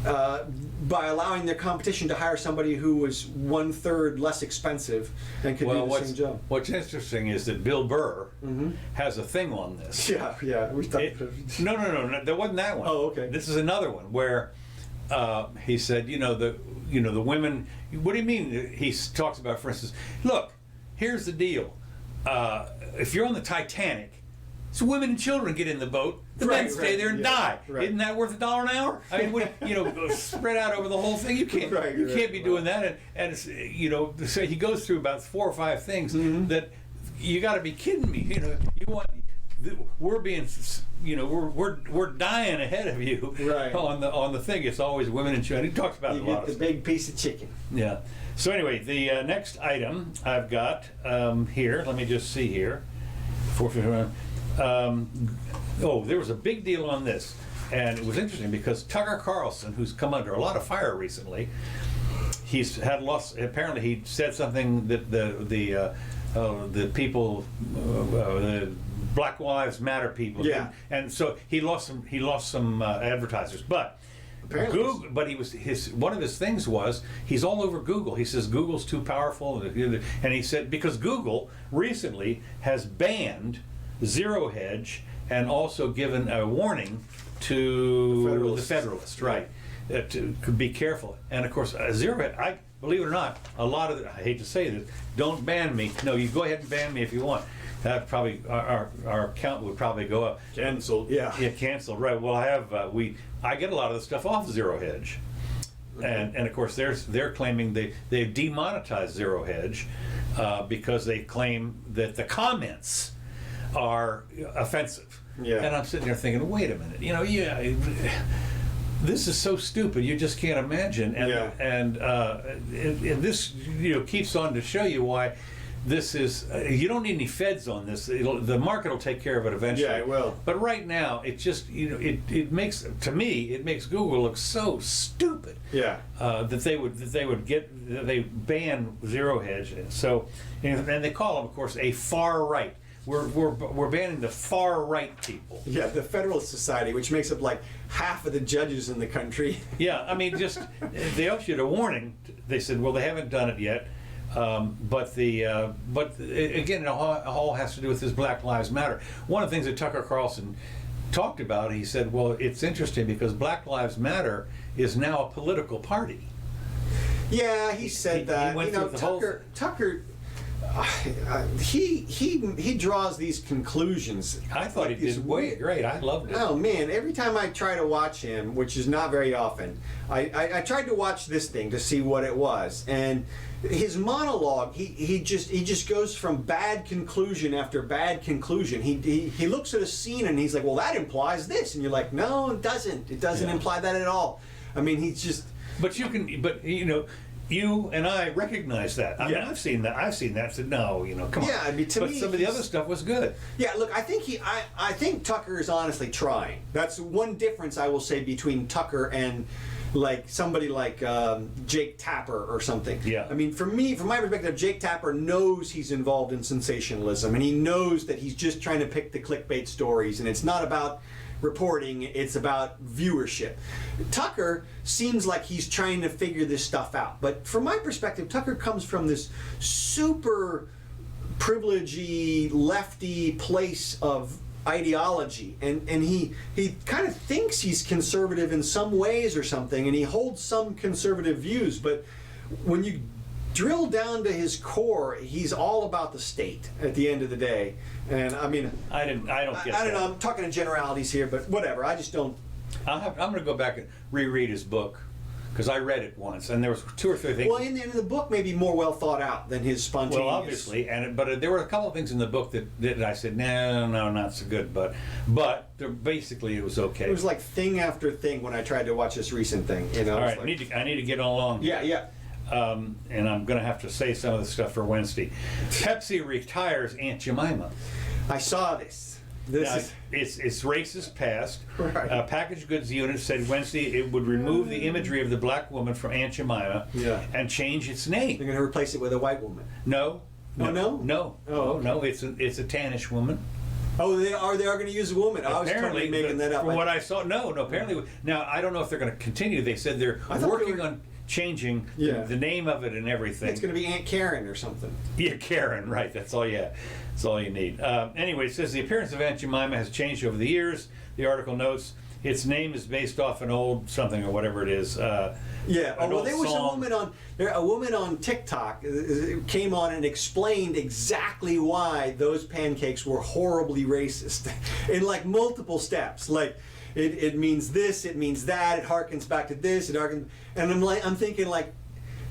by allowing their competition to hire somebody who was 1/3 less expensive and could do the same job. What's interesting is that Bill Burr has a thing on this. Yeah. No, there wasn't that one. Oh, okay. This is another one where he said, the women. What do you mean? He talks about, for instance, look, here's the deal. If you're on the Titanic, so women and children get in the boat. The men stay there and die. Right. Isn't that worth $1 an hour? Spread out over the whhole thing. You can't. You can't be doing that. And it's, so he goes through about 4 or 5 things that you got to be kidding me. We're being, we're dying ahead of you on the thing. It's always women and children. He talks about a lot of stuff. You get the big piece of chicken. Yeah. So anyway, the next item I've got here. Let me just see here. 451. There was a big deal on this, and it was interesting because Tucker Carlson, who's come under a lot of fire recently, he's had lost. Apparently, he said something that the people, the Black Lives Matter people. Yeah. And so he lost some advertisers, but. Apparently. Google, but one of his things was he's all over Google. He says Google's too powerful, and he said because Google recently has banned Zero Hedge and also given a warning to the Federalists, right, to be careful. And of course, Zero Hedge, believe it or not, a lot of I hate to say this, don't ban me. No, you go ahead and ban me if you want. That probably our account would probably go up. Canceled. Yeah. Yeah, canceled. Right. Well, I have I get a lot of the stuff off Zero Hedge, and of course they're claiming they've demonetized Zero Hedge because they claim that the comments are offensive. Yeah. And I'm sitting there thinking, wait a minute, this is so stupid. You just can't imagine. And this keeps on to show you why. This is you don't need any feds on this. The market will take care of it eventually. Yeah, it will. But right now, it just it makes Google look so stupid. Yeah. That they ban Zero Hedge. So and they call them, of course, a far right. We're banning the far right people. Yeah, the Federalist Society, which makes up like half of the judges in the country. Yeah, I mean, just they issued a warning. They said, well, they haven't done it yet. But again, it all has to do with this Black Lives Matter. One of the things that Tucker Carlson talked about, he said, well, it's interesting because Black Lives Matter is now a political party. Yeah, he said that. He went through the Tucker, he draws these conclusions. I thought like he did way great. I loved it. Oh man, every time I try to watch him, which is not very often, I tried to watch this thing to see what it was, and his monologue, he just goes from bad conclusion after bad conclusion. He looks at a scene and he's like, well, that implies this, and you're like, no, it doesn't. It doesn't imply that at all. I mean, he's just. But you and I recognize that. I mean, I've seen that. I said, no, come on. Yeah, I mean, to me, some of the other stuff was good. Yeah, look, I think Tucker is honestly trying. That's one difference I will say between Tucker and like somebody like Jake Tapper or something. Yeah. I mean, from my perspective, Jake Tapper knows he's involved in sensationalism, and he knows that he's just trying to pick the clickbait stories, and it's not about reporting, it's about viewership. Tucker seems like he's trying to figure this stuff out, but from my perspective, Tucker comes from this super privilegey lefty place of ideology, and he kind of thinks he's conservative in some ways or something, and he holds some conservative views, but when you drill down to his core, he's all about the state at the end of the day. And I mean, I don't get I don't that. know, I'm talking in generalities here, but whatever, I just don't. I'm going to go back and reread his book because I read it once, and there was 2 or 3 things. Well, in the book may be more well thought out than his spontaneous. Well, obviously, but there were a couple of things in the book that I said, no, not so good. But basically, it was okay. It was like thing after thing when I tried to watch this recent thing. All right, like, I need to get along. Yeah. And I'm going to have to say some of the stuff for Wednesday. Pepsi retires Aunt Jemima. I saw this. It's racist past. Right. Packaged goods unit said Wednesday it would remove the imagery of the black woman from Aunt Jemima and change its name. They're going to replace it with a white woman. No. Oh, no? No. Oh, okay. No. It's a tannish woman. Oh, they are going to use a woman. I was totally making that up. From what I saw, no. Apparently, now I don't know if they're going to continue. They said they're working on changing the name of it and everything. It's going to be Aunt Karen or something. Yeah, Karen, right. That's all you need. Anyway, it says the appearance of Aunt Jemima has changed over the years. The article notes its name is based off an old something or whatever it is. There was a woman on TikTok came on and explained exactly why those pancakes were horribly racist in like multiple steps. Like it means this, it means that, it harkens back to this, and I'm thinking like,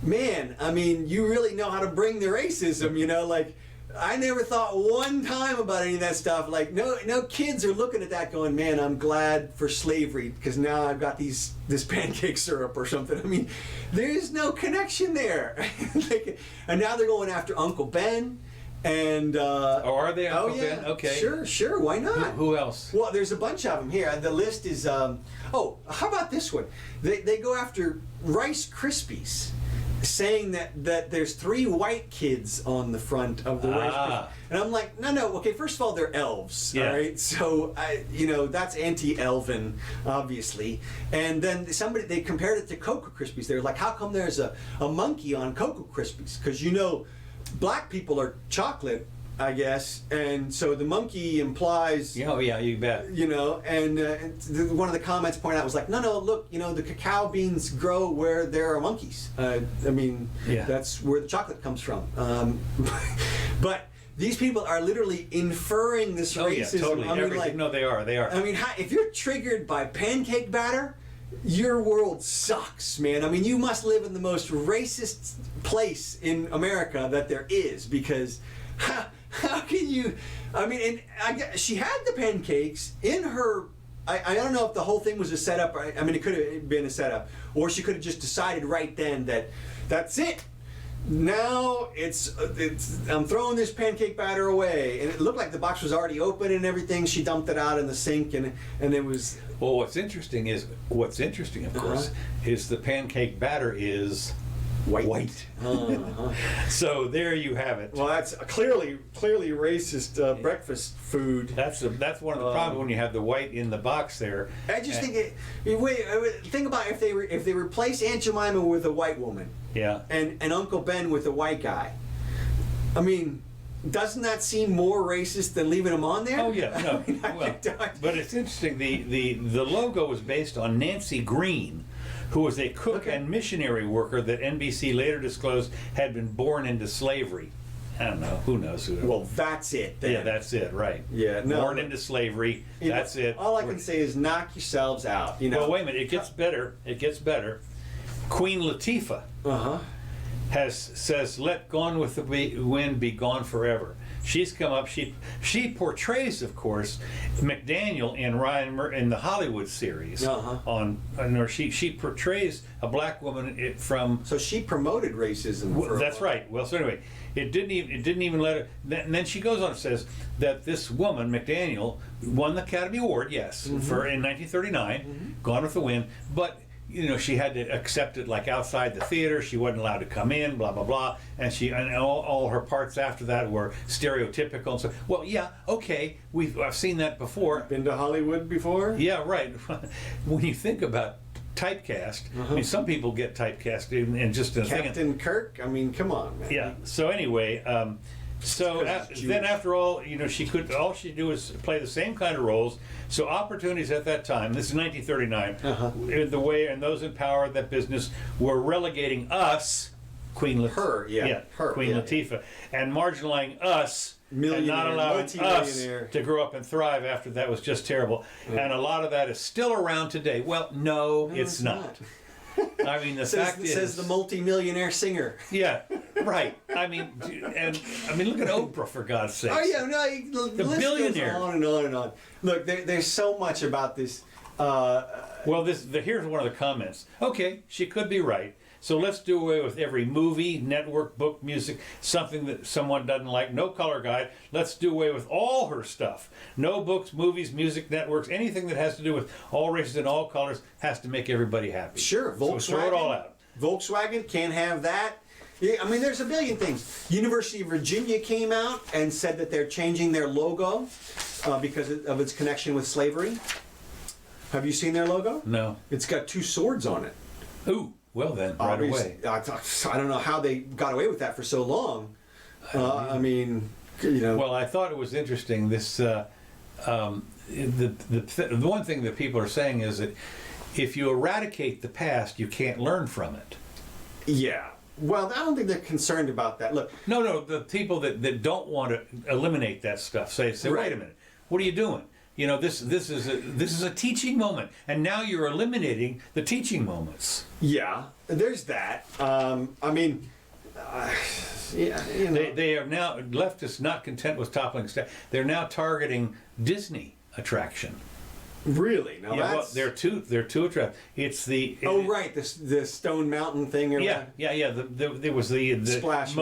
man, I mean, you really know how to bring the racism, like. I never thought one time about any of that stuff. Like, no kids are looking at that going, man, I'm glad for slavery because now I've got this pancake syrup or something. I mean, there's no connection there. And now they're going after Uncle Ben. And are they Uncle Ben? Okay. Sure, why not? Who else? Well, there's a bunch of them here. The list is, how about this one? They go after Rice Krispies. saying that there's 3 white kids on the front of the Rice Krispies. And I'm like, no, okay, first of all, they're elves, Yeah. all right? So, that's anti-elven, obviously. And then they compared it to Cocoa Krispies. They're like, how come there's a monkey on Cocoa Krispies? Because, black people are chocolate, I guess, and so the monkey implies... Oh, yeah, you bet. One of the comments pointed out was like, no, look, the cacao beans grow where there are monkeys. That's where the chocolate comes from. But these people are literally inferring this racism. Yeah, totally. No, they are. I mean, if you're triggered by pancake batter, your world sucks, man. I mean, you must live in the most racist place in America that there is, because... How can you? I mean, she had the pancakes in her. I don't know if the whole thing was a setup. I mean, it could have been a setup, or she could have just decided right then that that's it. Now it's I'm throwing this pancake batter away, and it looked like the box was already open and everything. She dumped it out in the sink, and it was. Well, what's interesting, of course, is the pancake batter is. White. So there you have it. Well, that's a clearly racist breakfast food. That's one of the problems when you have the white in the box there. I just think think about if they replace Aunt Jemima with a white woman. Yeah. And Uncle Ben with a white guy. I mean, doesn't that seem more racist than leaving them on there? Oh yeah, no. But it's interesting. The logo was based on Nancy Green, who was a cook and missionary worker that NBC later disclosed had been born into slavery. I don't know. Who knows who? Well, that's it then. Yeah, that's it. Right. Yeah. No. Born into slavery. That's it. All I can say is knock yourselves out. Well, wait a minute. It gets better. It gets better. Queen Latifah says, "Let Gone with the Wind be gone forever." She's come up. She portrays, of course, McDaniel in the Hollywood series. She portrays a black woman from. So she promoted racism. That's right. Well, so anyway, it didn't even let her. And then she goes on and says that this woman McDaniel won the Academy Award, for in 1939, Gone with the Wind, but. She had to accept it like outside the theater. She wasn't allowed to come in, blah, blah, blah. And all her parts after that were stereotypical. And so, well, yeah, okay, I've seen that before. Been to Hollywood before? Yeah, right. When you think about typecast, I mean, some people get typecast in just a thing. Captain Kirk? I mean, come on, man. Yeah, so anyway... then after all, all she do is play the same kind of roles. So opportunities at that time, this is 1939, the way and those in power that business were relegating us, Queen Latifah, and marginalizing us and not allowing us to grow up and thrive after that was just terrible. And a lot of that is still around today. Well, no, it's not. I mean, the fact is, says the multi-millionaire singer. Yeah, right. I mean, look at Oprah, for God's sake. Oh yeah, no, the list billionaire. Goes on and on and on. Look, there's so much about this. Here's one of the comments. Okay, she could be right. So let's do away with every movie, network, book, music, something that someone doesn't like, no color guide. Let's do away with all her stuff. No books, movies, music, networks, anything that has to do with all races and all colors has to make everybody happy. Sure, Volkswagen. So throw it all out. Volkswagen can't have that. Yeah, I mean, there's a billion things. University of Virginia came out and said that they're changing their logo because of its connection with slavery. Have you seen their logo? No. It's got 2 swords on it. Ooh. Well then, right away. I don't know how they got away with that for so long. Well, I thought it was interesting. This the one thing that people are saying is that if you eradicate the past, you can't learn from it. Yeah. Well, I don't think they're concerned about that. Look. No. The people that don't want to eliminate that stuff say, wait a minute, what are you doing? This is a teaching moment, and now you're eliminating the teaching moments. Yeah, there's that. They are now leftists not content with toppling staff. They're now targeting Disney attraction. Really? Now that's... they're too attractive. It's the the Stone Mountain thing. Yeah. There was the Splash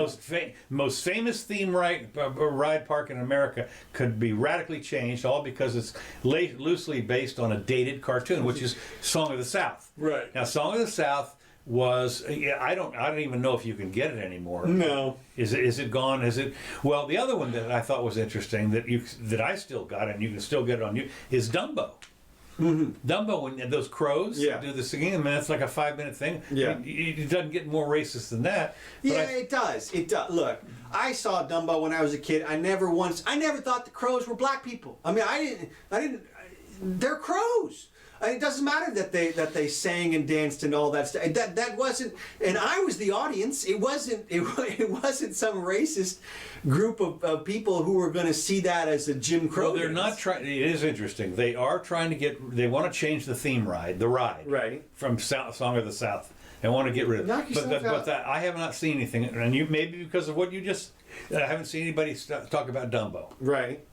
most famous theme ride park in America could be radically changed, all because it's loosely based on a dated cartoon, which is Song of the South. Right. Now, Song of the South was, yeah, I don't even know if you can get it anymore. No. Is it gone? Is it? Well, the other one that I thought was interesting that I still got and you can still get it on you is Dumbo. Mm-hmm. Dumbo, when those crows do the singing, I mean, it's like a 5-minute thing. Yeah. It doesn't get more racist than that. Yeah, it does. It does. Look, I saw Dumbo when I was a kid. I never thought the crows were black people. I mean, I didn't. They're crows. It doesn't matter that they sang and danced and all that stuff. That wasn't, and I was the audience. It wasn't some racist group of people who were going to see that as a Jim Crow. Well, they're not trying. It is interesting. They are trying to get. They want to change the theme ride, right, from Song of the South. They want to get rid of. But I have not seen anything, and you maybe because of what you just. I haven't seen anybody talk about Dumbo. Right.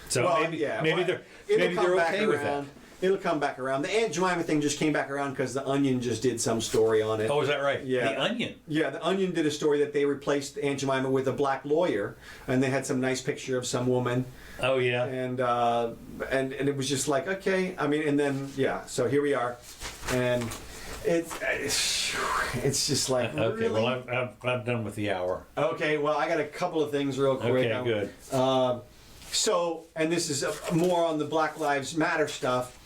So maybe they're okay with that. It'll come back around. The Aunt Jemima thing just came back around because The Onion just did some story on it. Oh, is that right? Yeah. The Onion? Yeah, The Onion did a story that they replaced Aunt Jemima with a black lawyer, and they had some nice picture of some woman. Oh, yeah. And it was just like, okay. I mean, and then, yeah, so here we are. And it's just like, okay, really? well, I'm done with the hour. Okay, well, I got a couple of things real quick. Okay, good. So, and this is more on the Black Lives Matter stuff.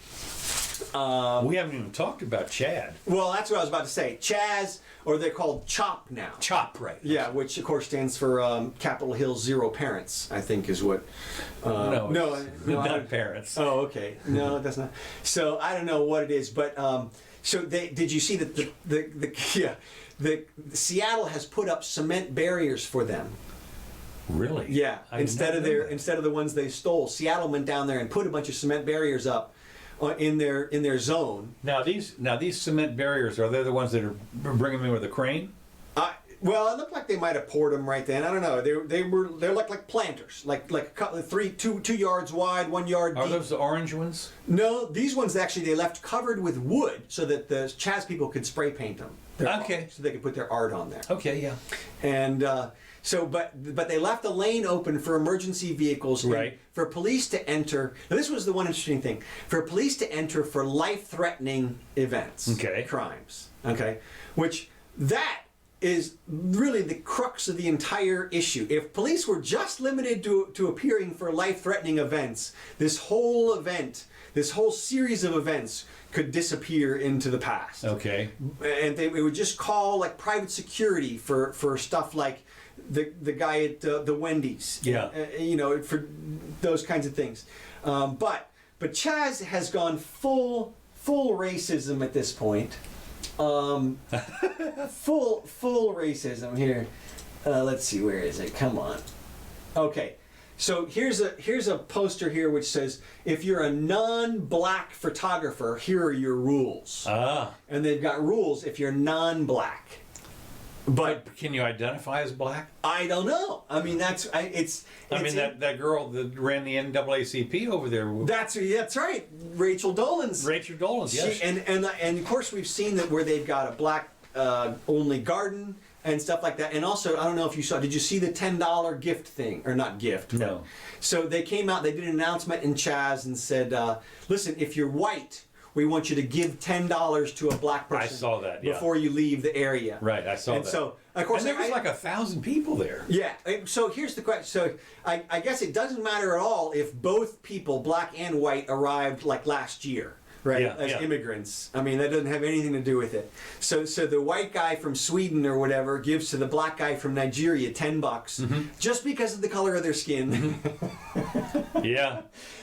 We haven't even talked about Chad. Well, that's what I was about to say. Chaz, or they're called CHOP now. CHOP, right. Yeah, which of course stands for Capitol Hill Zero Parents, I think is what. No, not parents. Oh, okay. No, that's not. So I don't know what it is, but so did you see that the Seattle has put up cement barriers for them? Really? Yeah. Instead of the ones they stole, Seattle went down there and put a bunch of cement barriers up in their zone. Now these cement barriers, are they the ones that are bringing them in with a crane? Well, it looked like they might have poured them right then. I don't know. They're like planters, like a couple, 2 yards wide, 1 yard deep. Are those the orange ones? No, these ones actually they left covered with wood so that the Chaz people could spray paint them. Okay. So they could put their art on there. Okay, yeah. And but they left a lane open for emergency vehicles, right? For police to enter. Now this was the one interesting thing: for police to enter for life-threatening events, crimes, which that is really the crux of the entire issue. If police were just limited to appearing for life-threatening events, this whole series of events could disappear into the past. Okay. And it would just call like private security for stuff like the guy at the Wendy's. Yeah. For those kinds of things. But Chaz has gone full racism at this point. Full racism here. Let's see, where is it? Come on. Okay. So here's a poster here which says, if you're a non-black photographer, here are your rules. And they've got rules if you're non-black. But can you identify as black? I don't know. I mean, that girl that ran the NAACP over there. That's right, Rachel Dolan's. Rachel Dolan's, yes. And of course we've seen that where they've got a black only garden and stuff like that. And also, I don't know if you saw. Did you see the $10 gift thing or not gift? No. So they came out. They did an announcement in Chaz and said, "Listen, if you're white, we want you to give $10 to a black person." I saw that, yeah. Before you leave the area. Right, I saw that. And so, of course, and there was like 1,000 people there. Yeah. So here's the question. So I guess it doesn't matter at all if both people, black and white, arrived like last year, right? As immigrants. I mean, that doesn't have anything to do with it. So the white guy from Sweden or whatever gives to the black guy from Nigeria $10 just because of the color of their skin. Yeah.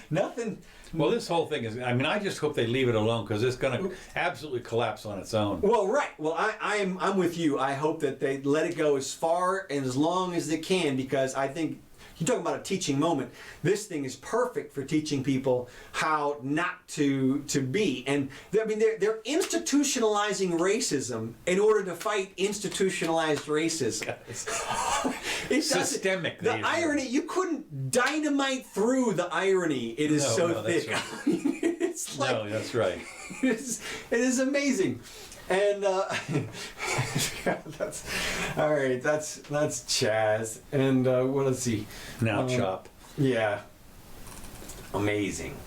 Nothing. Well, this whole thing is, I mean, I just hope they leave it alone because it's going to absolutely collapse on its own. Well, right. Well, I'm with you. I hope that they let it go as far and as long as they can, because I think, you're talking about a teaching moment. This thing is perfect for teaching people how not to be. And I mean, they're institutionalizing racism in order to fight institutionalized racism. It's systemic. The irony, you couldn't dynamite through the irony. It is thick. Right. It's like, no, that's right. It is amazing. And that's all right. That's Chaz. And well, let's see. Now Chop. Yeah. Amazing.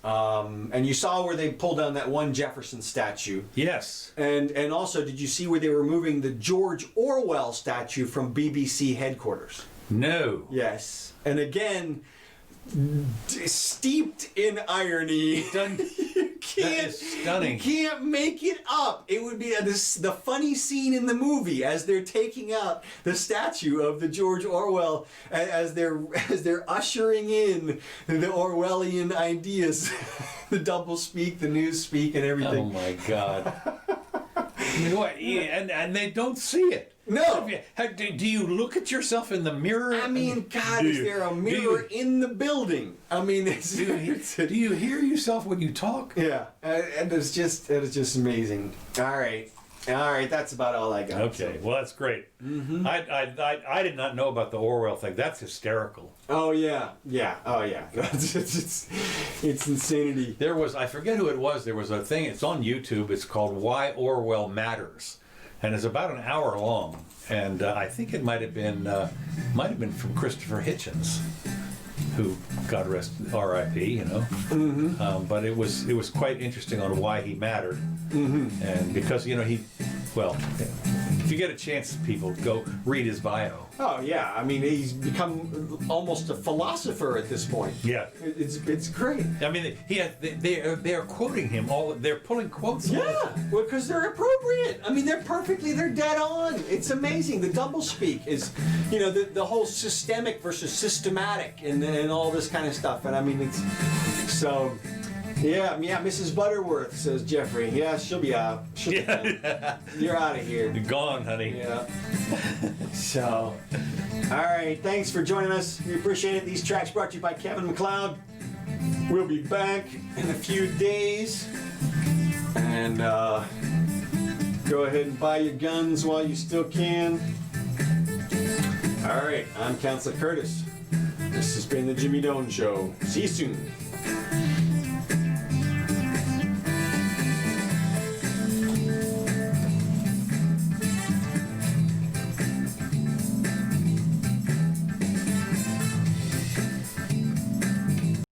And you saw where they pulled down that one Jefferson statue. Yes. And also, did you see where they were moving the George Orwell statue from BBC headquarters? No. Yes. And again, steeped in irony. Done. That is stunning. You can't make it up. It would be the funny scene in the movie as they're taking out the statue of the George Orwell, as they're ushering in the Orwellian ideas, the double speak, the news speak, and everything. Oh my God. I mean, what? And they don't see it. No. Do you look at yourself in the mirror? I mean, God, is there a mirror in the building? I mean, do you hear yourself when you talk? Yeah, and it's just amazing. All right, that's about all I got. Okay, So. well, that's great. Mm-hmm. I did not know about the Orwell thing. That's hysterical. Oh yeah, oh yeah. it's insanity. There was, I forget who it was. There was a thing. It's on YouTube. It's called "Why Orwell Matters," and it's about an hour long. And I think it might have been from Christopher Hitchens, who, God rest R.I.P. You know. Mm-hmm. But it was quite interesting on why he mattered, and because if you get a chance, people go read his bio. Oh yeah, I mean he's become almost a philosopher at this point. Yeah, it's great. I mean they're quoting him all. They're pulling quotes. Yeah, well, because they're appropriate. I mean, they're dead on. It's amazing. The doublespeak is, the whole systemic versus systematic and all this kind of stuff. And I mean, it's so. Yeah, Mrs. Butterworth, says Jeffrey. Yeah, she'll be out. You're out of here. You're gone, honey. Yeah. So, all right. Thanks for joining us. We appreciate it. These tracks brought to you by Kevin MacLeod. We'll be back in a few days. And go ahead and buy your guns while you still can. All right. I'm Counselor Curtis. This has been the Jimmy Doane Show. See you soon.